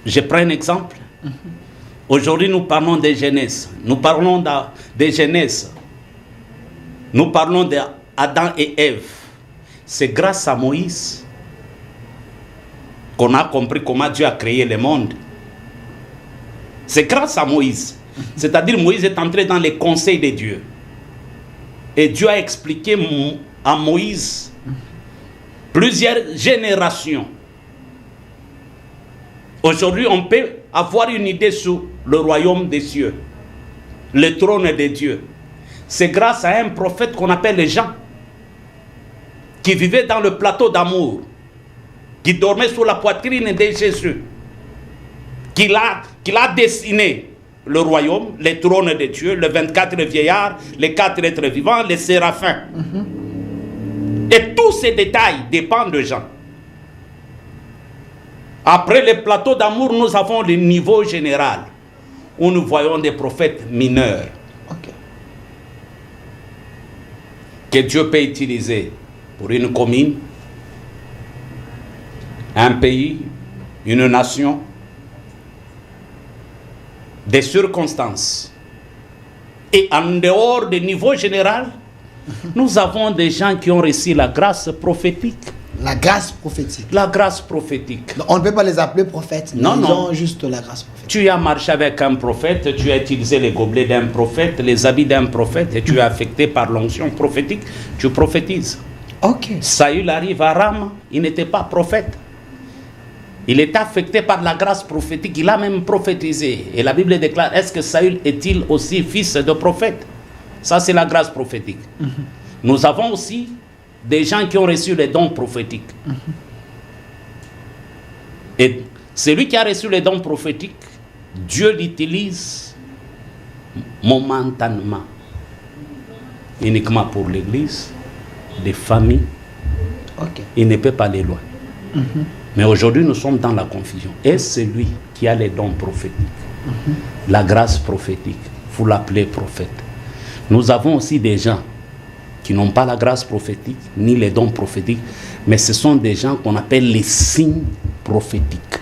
Je prends un exemple. Aujourd'hui, nous parlons de Genèse. Nous parlons de Genèse. Nous parlons d'Adam et Ève. C'est grâce à Moïse qu'on a compris comment Dieu a créé le monde. C'est grâce à Moïse. C'est-à-dire Moïse est entré dans les conseils de Dieu. Et Dieu a expliqué à Moïse plusieurs générations. Aujourd'hui, on peut avoir une idée sur le royaume des cieux, le trône de Dieu. C'est grâce à un prophète qu'on appelle Jean, qui vivait dans le plateau d'amour, qui dormait sous la poitrine de Jésus, qu'il a dessiné le royaume, les trônes de Dieu, les 24 vieillards, les 4 êtres vivants, les séraphins. Et tous ces détails dépendent de Jean. Après le plateau d'amour, nous avons le niveau général, où nous voyons des prophètes mineurs. Que Dieu peut utiliser pour une commune, un pays, une nation, des circonstances. Et en dehors du niveau général, nous avons des gens qui ont reçu la grâce prophétique. La grâce prophétique. La grâce prophétique. Donc, on ne peut pas les appeler prophètes. Non, ils non. ont juste la grâce prophétique. Tu as marché avec un prophète, tu as utilisé les gobelets d'un prophète, les habits d'un prophète, et tu es affecté par l'onction prophétique, tu prophétises. Ok. Saül arrive à Rame, il n'était pas prophète. Il est affecté par la grâce prophétique, il a même prophétisé. Et la Bible déclare, est-ce que Saül est-il aussi fils de prophète? Ça, c'est la grâce prophétique. Nous avons aussi des gens qui ont reçu les dons prophétiques. Et celui qui a reçu les dons prophétiques, Dieu l'utilise momentanément, uniquement pour l'église, les familles. Il ne peut pas les loin. Mais aujourd'hui, nous sommes dans la confusion. Et celui qui a les dons prophétiques, la grâce prophétique, vous l'appelez prophète. Nous avons aussi des gens qui n'ont pas la grâce prophétique, ni les dons prophétiques, mais ce sont des gens qu'on appelle les signes prophétiques.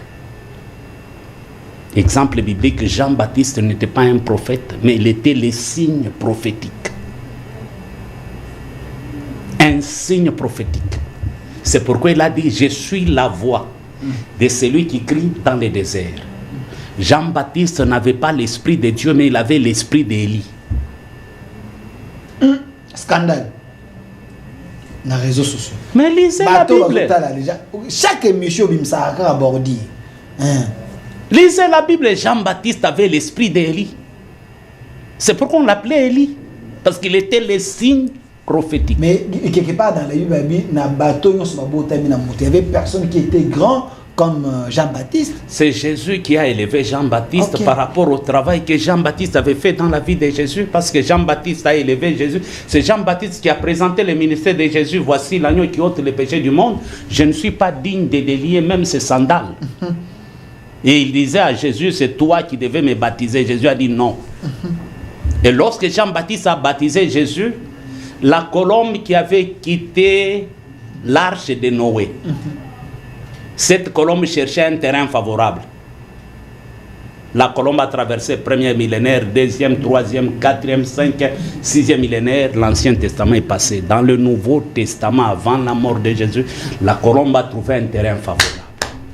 Exemple biblique, Jean-Baptiste n'était pas un prophète, mais il était les signes prophétiques. Un signe prophétique. C'est pourquoi il a dit, je suis la voix de celui qui crie dans le désert. Jean-Baptiste n'avait pas l'esprit de Dieu, mais il avait l'esprit d'Élie. Scandale. Dans les réseaux sociaux. Mais lisez la Bible. Chaque émission, Bimsa a abordé. Lisez la Bible, Jean-Baptiste avait l'esprit d'Élie. C'est pourquoi on l'appelait Élie. Parce qu'il était le signe prophétique. Mais quelque part dans la Bible, il y avait personne qui était grand comme Jean-Baptiste. C'est Jésus qui a élevé Jean-Baptiste Ok. par rapport au travail que Jean-Baptiste avait fait dans la vie de Jésus. Parce que Jean-Baptiste a élevé Jésus. C'est Jean-Baptiste qui a présenté le ministère de Jésus. Voici l'agneau qui ôte les péchés du monde. Je ne suis pas digne de délier même ses sandales. Et il disait à Jésus, c'est toi qui devais me baptiser. Jésus a dit non. Et lorsque Jean-Baptiste a baptisé Jésus, la colombe qui avait quitté l'arche de Noé, cette colombe cherchait un terrain favorable. La colombe a traversé le premier millénaire, deuxième, troisième, quatrième, cinquième, sixième millénaire. L'Ancien Testament est passé. Dans le Nouveau Testament, avant la mort de Jésus, la colombe a trouvé un terrain favorable.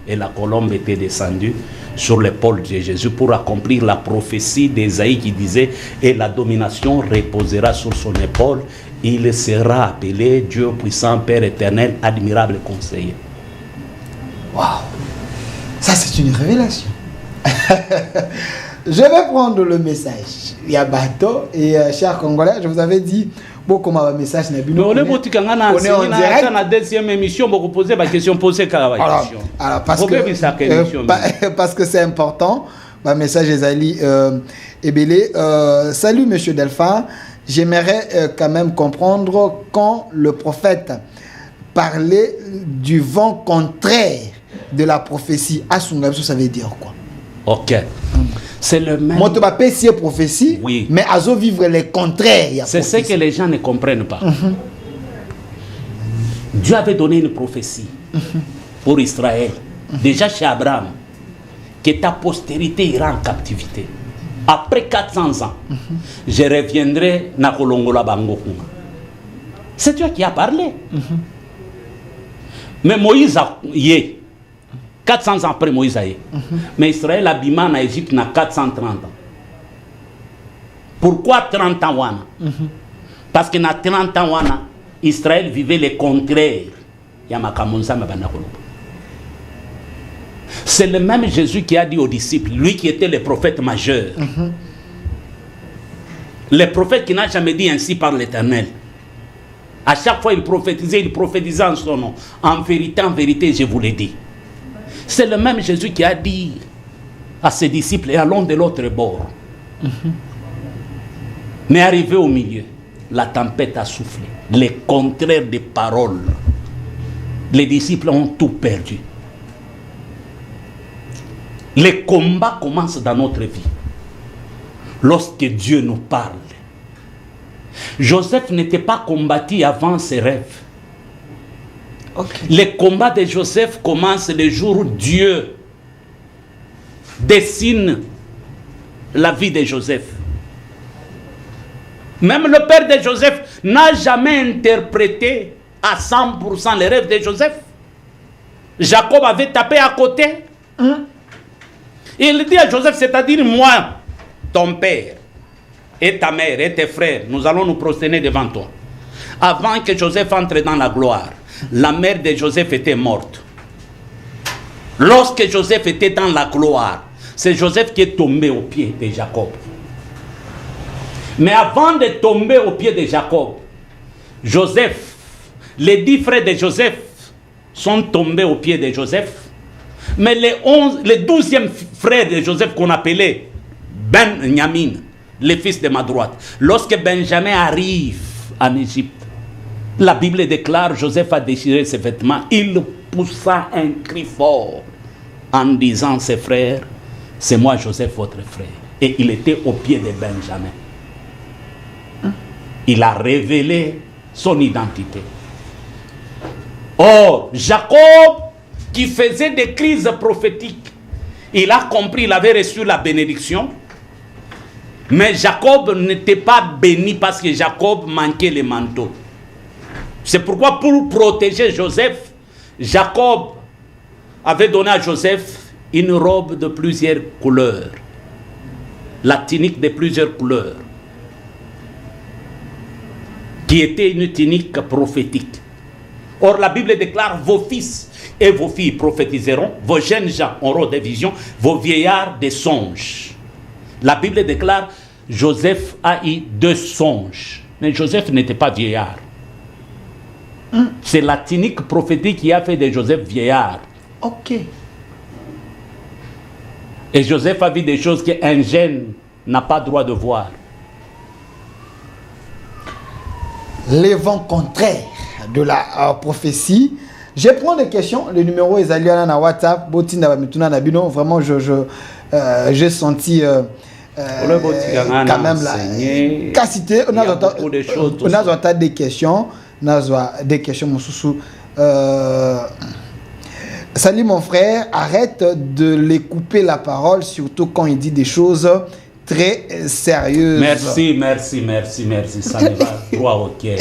Et la colombe était descendue sur l'épaule de Jésus pour accomplir la prophétie d'Ésaïe qui disait « Et la domination reposera sur son épaule. Il sera appelé Dieu puissant, Père éternel, admirable conseiller. » Waouh! Ça, c'est une révélation. Je vais prendre le message. Il y a bateau et chers Congolais, je vous avais dit beaucoup de messages. Mais on est en direct. Dans la deuxième émission, vous posez la question, posez la question. Alors parce que c'est important. Ma message Ezali Ebele. Salut Monsieur Delphin. J'aimerais quand même comprendre quand le prophète parlait du vent contraire de la prophétie. Asunga, ça veut dire quoi? Ok. C'est le même. Moi, tu vas payer prophétie, oui. Mais à vivre les contraires. C'est ce que les gens ne comprennent pas. Dieu avait donné une prophétie pour Israël. Déjà chez Abraham, que ta postérité ira en captivité. Après 400 ans, je reviendrai na Kolongola Bangokuma. C'est Dieu qui a parlé. Mais Moïse a yé. 400 ans après Moïse a yé. Mais Israël a bimé en Égypte na 430 ans. Pourquoi 30 ans wana? Parce que na 30 ans wana, Israël vivait le contraire. C'est le même Jésus qui a dit aux disciples, lui qui était le prophète majeur. Le prophète qui n'a jamais dit ainsi par l'Éternel. À chaque fois il prophétisait en son nom. En vérité, je vous l'ai dit. C'est le même Jésus qui a dit à ses disciples, et allons de l'autre bord. Mais arrivé au milieu, la tempête a soufflé. Les contraires des paroles. Les disciples ont tout perdu. Les combats commencent dans notre vie. Lorsque Dieu nous parle. Joseph n'était pas combattu avant ses rêves. Okay. Les combats de Joseph commencent le jour où Dieu dessine la vie de Joseph. Même le père de Joseph n'a jamais interprété à 100% les rêves de Joseph. Jacob avait tapé à côté. Il dit à Joseph, c'est-à-dire moi, ton père, et ta mère, et tes frères, nous allons nous prosterner devant toi. Avant que Joseph entre dans la gloire, la mère de Joseph était morte. Lorsque Joseph était dans la gloire, c'est Joseph qui est tombé aux pieds de Jacob. Mais avant de tomber aux pieds de Jacob, Joseph, les 10 frères de Joseph sont tombés aux pieds de Joseph. Mais les 12e frère de Joseph qu'on appelait Benjamin, le fils de ma droite, lorsque Benjamin arrive en Égypte, la Bible déclare, Joseph a déchiré ses vêtements, il poussa un cri fort en disant, ses frères, c'est moi Joseph, votre frère. Et il était au pied de Benjamin. Il a révélé son identité. Or, Jacob, qui faisait des crises prophétiques, il a compris, il avait reçu la bénédiction. Mais Jacob n'était pas béni parce que Jacob manquait le manteau. C'est pourquoi pour protéger Joseph, Jacob avait donné à Joseph une robe de plusieurs couleurs. La tunique de plusieurs couleurs. Qui était une tunique prophétique. Or, la Bible déclare, vos fils et vos filles prophétiseront, vos jeunes gens auront des visions, vos vieillards des songes. La Bible déclare, Joseph a eu 2 songes. Mais Joseph n'était pas vieillard. C'est la tunique prophétique qui a fait de Joseph vieillard. Ok. Et Joseph a vu des choses qu'un jeune n'a pas droit de voir. Les vents contraires de la prophétie. Je prends des questions. Le numéro est allé à WhatsApp. Vraiment, j'ai senti quand même la capacité. On a des questions. On a des questions, mon sous. Salut mon frère, arrête de les couper la parole, surtout quand il dit des choses très sérieuses. Merci. Ça me va droit au cœur.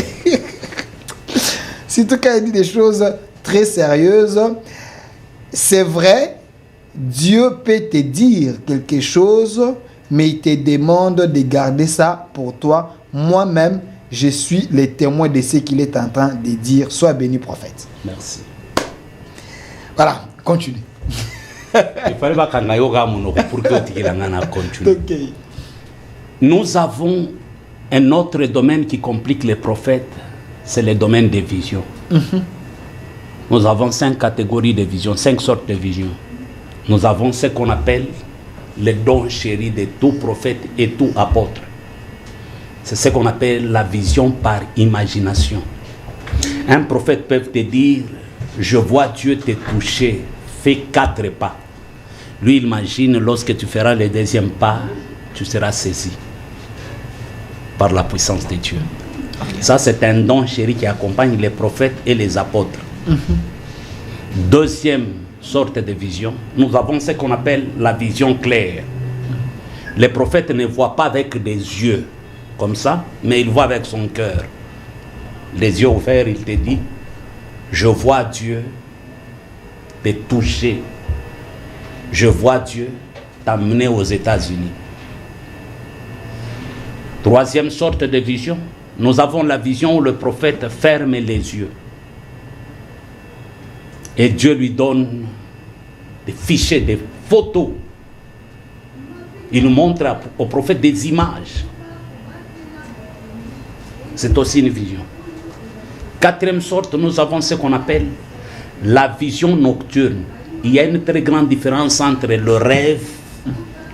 Surtout quand il dit des choses très sérieuses. C'est vrai, Dieu peut te dire quelque chose, mais il te demande de garder ça pour toi. Moi-même, je suis le témoin de ce qu'il est en train de dire. Sois béni, prophète. Merci. Voilà, continue. Il fallait pas qu'on aille au Gamono pour que tu continue. Okay. Nous avons un autre domaine qui complique les prophètes, c'est le domaine des visions. Nous avons 5 catégories de visions, 5 sortes de visions. Nous avons ce qu'on appelle les dons chéris de tout prophète et tout apôtre. C'est ce qu'on appelle la vision par imagination. Un prophète peut te dire, je vois Dieu te toucher, fais 4 pas. Lui, il imagine, lorsque tu feras le 2e pas, tu seras saisi par la puissance de Dieu. Ça, c'est un don chéri qui accompagne les prophètes et les apôtres. Deuxième sorte de vision, nous avons ce qu'on appelle la vision claire. Les prophètes ne voient pas avec des yeux comme ça, mais il voit avec son cœur. Les yeux ouverts, il te dit, je vois Dieu te toucher. Je vois Dieu t'amener aux États-Unis. Troisième sorte de vision, nous avons la vision où le prophète ferme les yeux. Et Dieu lui donne des fichiers, des photos. Il nous montre au prophète des images. C'est aussi une vision. Quatrième sorte, nous avons ce qu'on appelle la vision nocturne. Il y a une très grande différence entre le rêve,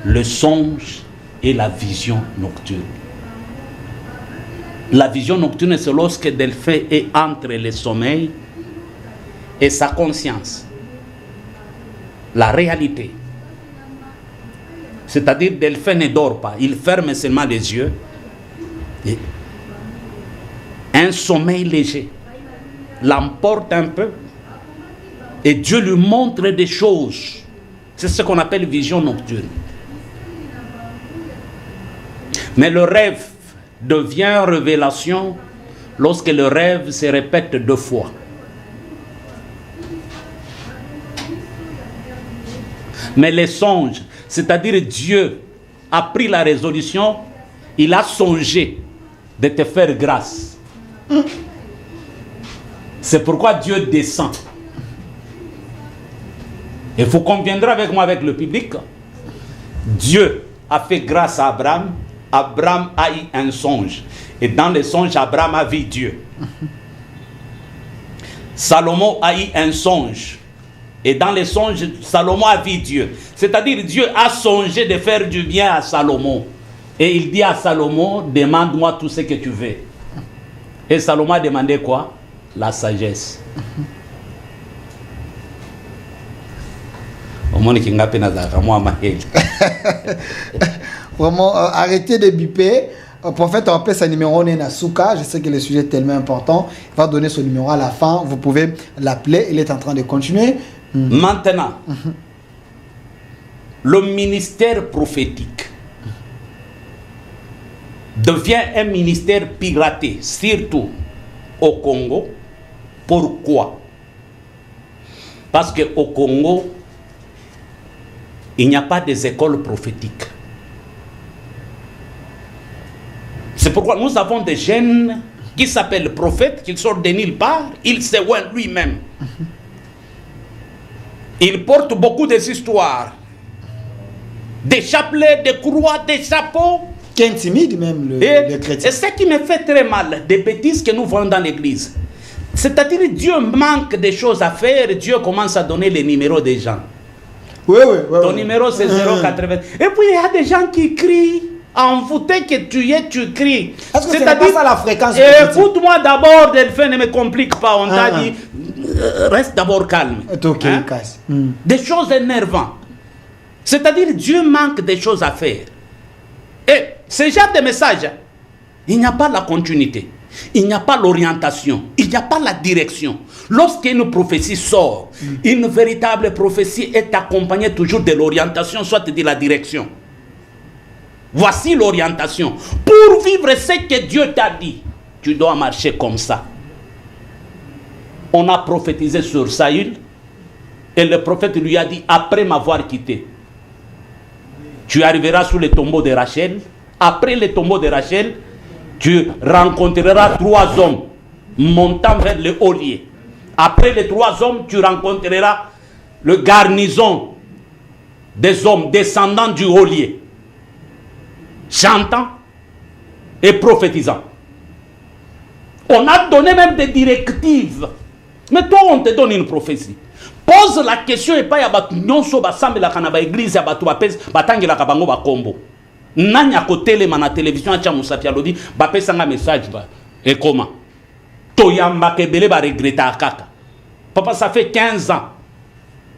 le songe et la vision nocturne. La vision nocturne, c'est lorsque Delphin est entre le sommeil et sa conscience. La réalité. C'est-à-dire, Delphin ne dort pas, il ferme seulement les yeux. Et un sommeil léger l'emporte un peu et Dieu lui montre des choses. C'est ce qu'on appelle vision nocturne. Mais le rêve devient révélation lorsque le rêve se répète 2 fois. Mais les songes, c'est-à-dire Dieu a pris la résolution, il a songé de te faire grâce. C'est pourquoi Dieu descend. Et vous conviendrez avec moi, avec le public, Dieu a fait grâce à Abraham. Abraham a eu un songe. Et dans le songe, Abraham a vu Dieu. Salomon a eu un songe. Et dans le songe, Salomon a vu Dieu. C'est-à-dire, Dieu a songé de faire du bien à Salomon. Et il dit à Salomon, demande-moi tout ce que tu veux. Et Salomon a demandé quoi? La sagesse. Vraiment, arrêtez de biper. Prophète, rappelez sa numéro Nasuka. Je sais que le sujet est tellement important. Il va donner son numéro à la fin. Vous pouvez l'appeler. Il est en train de continuer. Maintenant, le ministère prophétique devient un ministère piraté, surtout au Congo. Pourquoi? Parce qu'au Congo, il n'y a pas des écoles prophétiques. C'est pourquoi nous avons des jeunes qui s'appelle prophète, qui sort de nulle part, il se voit lui-même. Il porte beaucoup des histoires, des chapelets, des croix, des chapeaux. Qui intimide même le chrétien. Et ce qui me fait très mal, des bêtises que nous voyons dans l'église. C'est-à-dire Dieu manque de choses à faire, Dieu commence à donner les numéros des gens. Oui. Ton numéro c'est 080. Et puis il y a des gens qui crient. Envoûté que tu es, tu cries. Est-ce que c'est pas ça la fréquence? Écoute-moi d'abord, Delphin, ne me complique pas. On t'a dit, reste d'abord calme. Ok, hein? Des choses énervantes. C'est-à-dire, Dieu manque des choses à faire. Et ce genre de message, il n'y a pas la continuité. Il n'y a pas l'orientation. Il n'y a pas la direction. Lorsqu'une prophétie sort, une véritable prophétie est accompagnée toujours de l'orientation, soit de la direction. Voici l'orientation. Pour vivre ce que Dieu t'a dit, tu dois marcher comme ça. On a prophétisé sur Saül et le prophète lui a dit, après m'avoir quitté, tu arriveras sous le tombeau de Rachel. Après le tombeau de Rachel, tu rencontreras 3 hommes montant vers le haut lieu. Après les 3 hommes, tu rencontreras le garnison des hommes descendant du haut lieu, chantant et prophétisant. On a donné même des directives. Mais toi, on te donne une prophétie. Pose la question et pas yabatu nyonso basambe la kanaba église yabatu bapes batangi la kabango bakombo. Nanya kotele mana télévision acha musapia lodi bapesa nga message ba. Et comment? Toyamba kebele ba regreta kaka. Papa, ça fait 15 ans.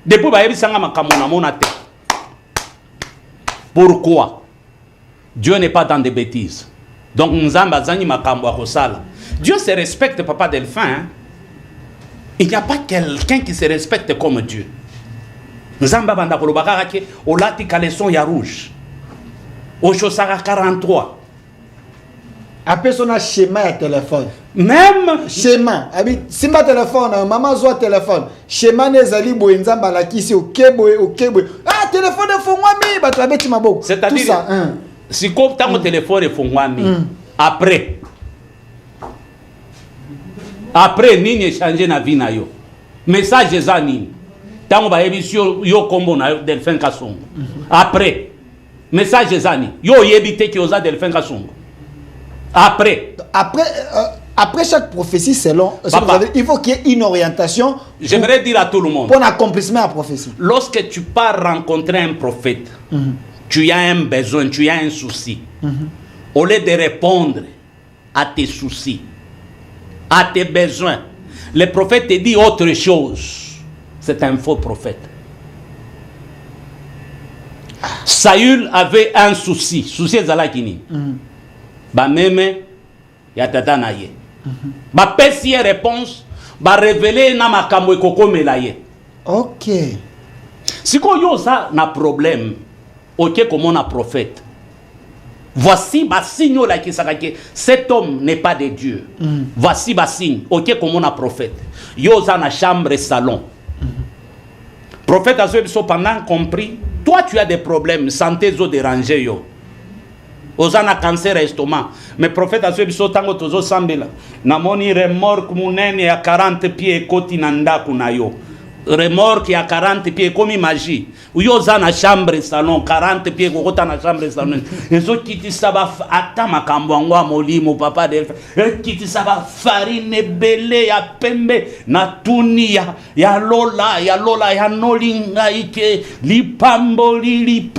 Depuis ba yebisanga makamona monate. Pourquoi? Dieu n'est pas dans des bêtises. Donc nzamba zani makambo akosala. Dieu se respecte, papa Delphin. Hein? Il n'y a pas quelqu'un qui se respecte comme Dieu. Nzamba banda kolobaka ke olati caleçon ya rouge. Oshosaka 43. Après son schéma et téléphone. Même schéma. Simba téléphone, maman zoa téléphone. Schéma nezali bo nzamba la kisi okebo. Ah téléphone fongwami bato abeti maboko. C'est-à-dire tout ça. Si comme tant téléphone fongwami. Après nini changer na vie na yo. Message za nini. Tango ba ebisio yo kombo na Delphin Kasongo. Après message za nini. Yo yebite ki oza Delphin Kasongo. Après chaque prophétie selon il faut qu'il y ait une orientation. J'aimerais dire à tout le monde. Pour l'accomplissement de la prophétie. Lorsque tu pars rencontrer un prophète, tu as un besoin, tu as un souci. Au lieu de répondre à tes soucis, à tes besoins, le prophète te dit autre chose. C'est un faux prophète. Saül avait un souci. Souci zalakini. Ba meme ya tata na ye. Ba pesi réponse, ba révéler na makambo ekokomela ye. OK. Siko yo ça na problème. OK comme on a prophète. Voici ma signe là qui s'arrête. Cet homme n'est pas de Dieu. Voici ma signe. OK comme on a prophète. Yo ça na chambre et salon. Prophète a cependant compris. Toi tu as des problèmes, santé zo déranger yo. Ozana cancer estomac. Mais prophète a suivi tango tozo sambela. Namoni remorque munene ya 40 pieds koti nanda kunayo. Remorque ya 40 pieds comme magie. Uyo zana chambre salon 40 pieds kokota na chambre salon. Ezo kiti saba ata makambo ngwa molimo papa Delphin. Kiti saba farine belé ya pembe na tuni ya lola ya nolinga ike lipamboli.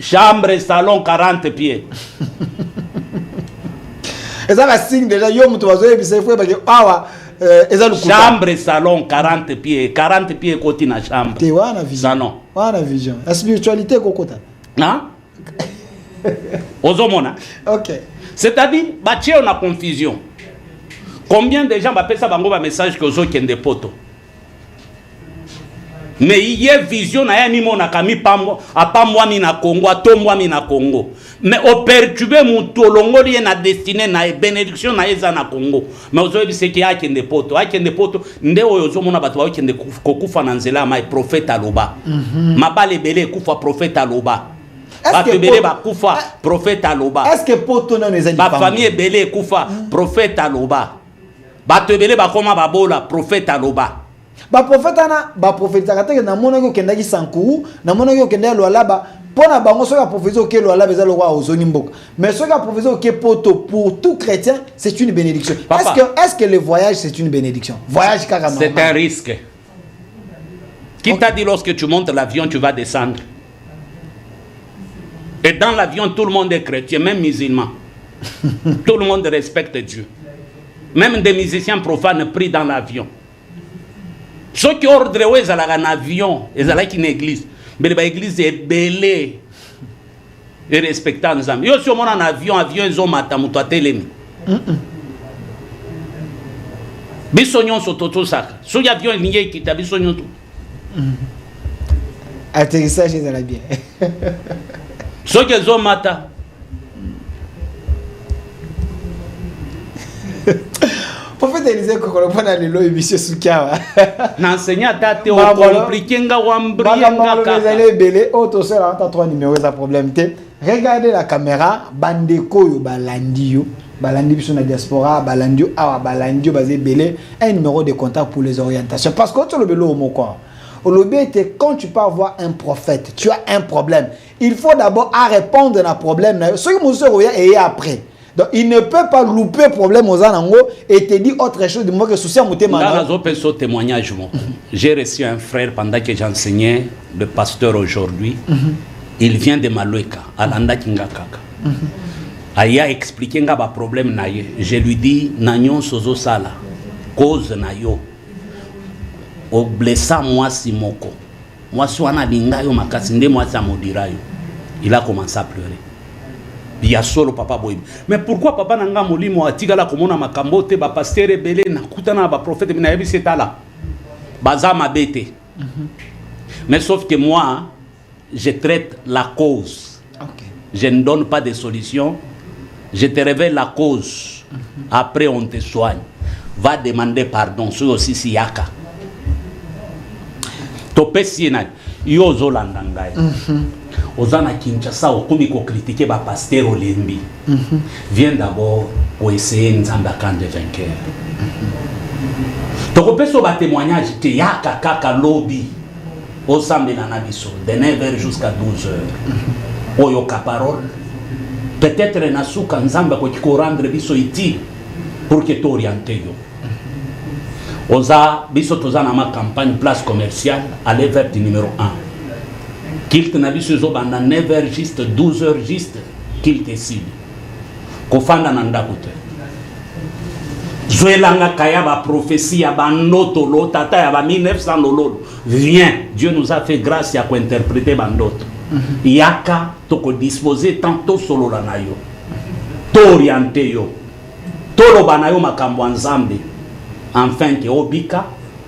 Chambre, salon, 40 pieds. Et ça va signe déjà, chambre, salon, 40 pieds. 40 pieds côté na chambre. Salon. Vision. La spiritualité, kokota. Hein? Ozomona. OK. C'est-à-dire, on a confusion. Combien de gens appellent ça un message que Ozo kende poto? Mais il y a vision na yani mona kami pambo apamwa mi na Congo atomwa mi na Congo mais au perturber mon tolongo li na destiné na bénédiction na eza na Congo mais ozo bi seki akende poto nde oyo zo mona bato ba kende kokufa na nzela ma prophète aloba mabale belé kufa prophète aloba Bato belé ba kufa, prophète aloba. Est-ce que poto non les Ba famille belé kufa, prophète aloba. Bato belé ba koma babola, prophète aloba. Ba prophète kata na mona ko kenda ki sankuru, na mona ko kenda lo alaba. Pona bango soka prophétie ke lo alaba za lo wa ozoni mboka. Mais soka prophétie ke poto pour tout chrétien, c'est une bénédiction. Est-ce que le voyage c'est une bénédiction? Voyage carrément. C'est un risque. Qui t'a dit lorsque tu montes l'avion, tu vas descendre? Et dans l'avion, tout le monde est chrétien, même musulman. Tout le monde respecte Dieu. Même des musiciens profanes prient dans l'avion. Ceux qui ordrent un avion, ils ont une église. Mais l'église est belée et respectant les amis. Yo si on en avion, ils ont matamuto à télémi. Bisognon sototo ça. Si l'avion est lié qui t'a bisognon tout. Atterrissage est à la bien. Ceux qui ont mata. Prophète Élisée kokolopa na lelo émission Soukawa. N'enseignant tate o compliqué nga wambri nga kaka. Vous allez belé auto seul en 3 numéros ça problème té. Regardez la caméra bandeko yo balandi yo. Balandi biso na diaspora, balandi awa balandi basé belé un numéro de contact pour les orientations parce que tu le belo au moko. Au lobby était quand tu pars voir un prophète, tu as un problème. Il faut d'abord à répondre à un problème. Ce que monsieur Roya et après. Donc il ne peut pas louper problème aux anango et te dire autre chose de moi que souci à monter maintenant. Dans un témoignage, j'ai reçu un frère pendant que j'enseignais, le pasteur aujourd'hui. Il vient de Maloueka, à Landa Kingakaka. Il a expliqué un problème. Je lui dis, Nanyon Sozo Sala, cause Nayo. O blessa moi Simoko. Moi, si on a l'ingayo makasinde, moi, ça maudira. Il a commencé à pleurer. Il y a solo papa boy. Mais pourquoi papa nanga molimo atigala komona makambo te ba pasteur belé na kutana ba prophète na yebi setala. Baza mabete. Mais sauf que moi je traite la cause. Okay. Je ne donne pas de solution. Je te révèle la cause. Après on te soigne. Va demander pardon sur aussi si yaka. Topé siena yo zolandanga. Ozana Kinshasa okumi ko critiquer ba pasteur Olembi. Viens d'abord pour essayer nzamba quand de vainqueur. Toko peso ba témoignage te yaka kaka lobby au samedi na biso de 9h jusqu'à 12h. Oyo ka parole. Peut-être na suka nzamba ko kiko rendre biso iti pour que t'oriente yo. Oza biso tozana ma campagne place commerciale aller vers du numéro 1. Qu'il n'a vu ce jour pendant 9h juste, 12h juste, qu'il te cible. Kofanda nanda koute. Zoelanga kaya ba prophétie ya ba noto lo tata ya ba 1900 lolo. Viens, Dieu nous a fait grâce ya ko interpréter ba noto. Yaka to ko disposer tanto solo la nayo. To orienter yo. To lo banayo makambo nzambe. Enfin que obika,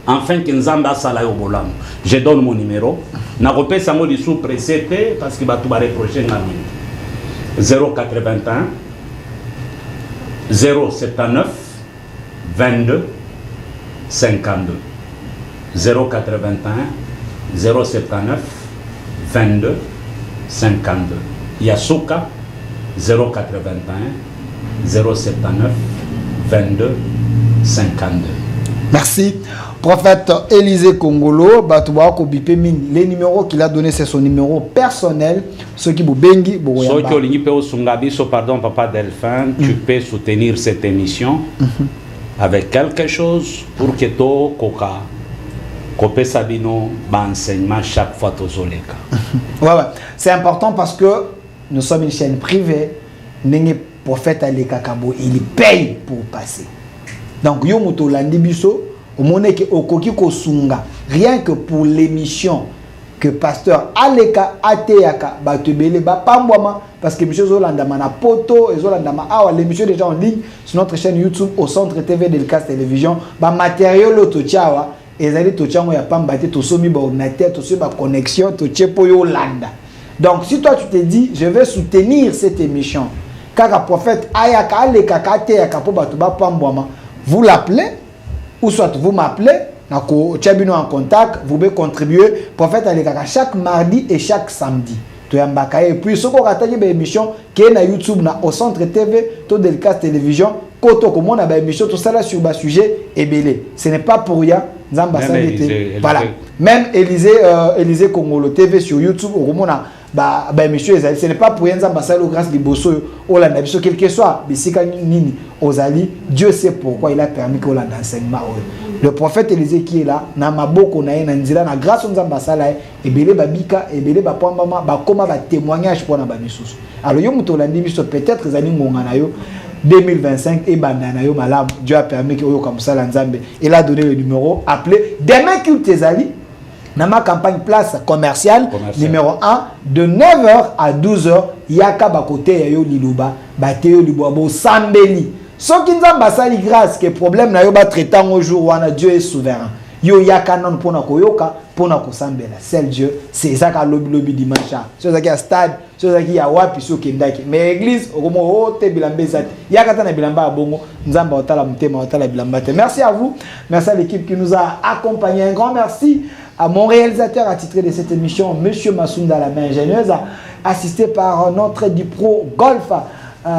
enfin que nzambe asala yo bolamu. Je donne mon numéro. Na repesa mo li sous précédé parce que ba tout ba reprocher ngami 081 079 22 52 081 079 22 52 Yasuka 081 079 22 52. Merci. Prophète Élisée Kongolo, les numéros qu'il a donné, c'est son numéro personnel. Ceux qui vous bengi, ceux qui ont pardon, papa Delphin, tu peux soutenir cette émission avec quelque chose pour que tu koka kopé sabino enseignement chaque fois aux oleka. Ouais. C'est important parce que nous sommes une chaîne privée. N'est prophète Ali Kakabo, il paye pour passer. Donc yo moto landi biso rien que pour l'émission que pasteur Aleka Ateaka Batebele Bapambwama parce que monsieur Zolandama na poto et Zolandama l'émission déjà en ligne sur notre chaîne YouTube au centre TV de Delcas Télévision matériel totiawa ezali totiango ya pambate to somi ba ordinateur to somi ba connexion to chepo Yolanda. Donc si toi tu te dis je vais soutenir cette émission car prophète Ayaka Aleka Ateaka po batu Bapambwama, vous l'appelez ou soit vous m'appelez, en contact, vous pouvez contribuer. Prophète Alekaka chaque mardi et chaque samedi. toyambaka et puis soko rataki ba émission qui est na YouTube na au centre TV to Delcast télévision koto comment na ba émission tout ça là sur ba sujet ebele ce n'est pas pour rien nzamba salité voilà même Élysée Congolo TV sur YouTube au mona ba émission ce n'est pas pour rien nzamba salo grâce liboso olanda biso quel que soit bisika nini ozali Dieu sait pourquoi il a permis que olanda enseignement le prophète Élysée qui est là na maboko na ye na nzila na grâce nzamba sala ebele babika ebele ba pambama ba koma ba témoignage pour na ba misusu alors yo muto landi biso peut-être ezali ngonga na yo 2025 et bandana yo malam Dieu a permis que oyo comme ça la nzambe il a donné le numéro appelé demain culte ezali na ma campagne place commerciale numéro 1 de 9h à 12h yaka ba côté ya yo liluba ba te yo libo bo sambeli soki nzamba sali grâce que problème na yo ba traitant au jour wana Dieu est souverain yo yaka non pona koyoka pona kosambela seul Dieu c'est ça ka lobby dimanche so ça qui a stade so ça qui a wapi so kendaki mais église okomo ote bilamba zati yaka tana bilamba bongo nzamba otala mutema otala bilamba te. Merci à vous, merci à l'équipe qui nous a accompagnés, un grand merci à mon réalisateur attitré de cette émission, Monsieur Massounda, la main ingénieuse, assisté par notre Dipro Golf,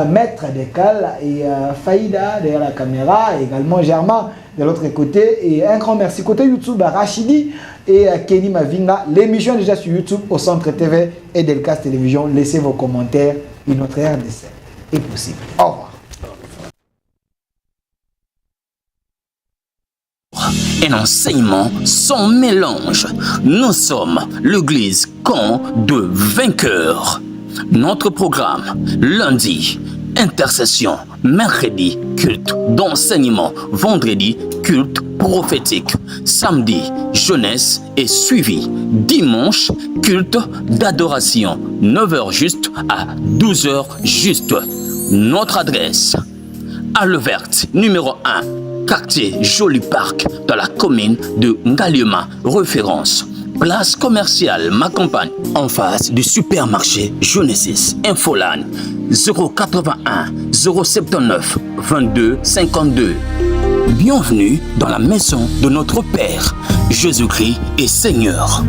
maître d'école, et Faïda derrière la caméra, et également Germain de l'autre côté, et un grand merci côté YouTube à Rachidi et Kenny Mavinga. L'émission est déjà sur YouTube au Centre TV et Delcast Télévision. Laissez vos commentaires et notre RDC est possible. Au revoir. Un enseignement sans mélange. Nous sommes l'église camp de vainqueurs. Notre programme, lundi, intercession, mercredi, culte d'enseignement, vendredi, culte prophétique, samedi, jeunesse et suivi, dimanche, culte d'adoration, 9h juste à 12h juste. Notre adresse, Halle Verte, numéro 1. Quartier Joli Parc, dans la commune de Ngaliema, référence. Place commerciale Ma Campagne, en face du supermarché Genesis. Infoline 081 079 22 52. Bienvenue dans la maison de notre Père. Jésus-Christ est Seigneur.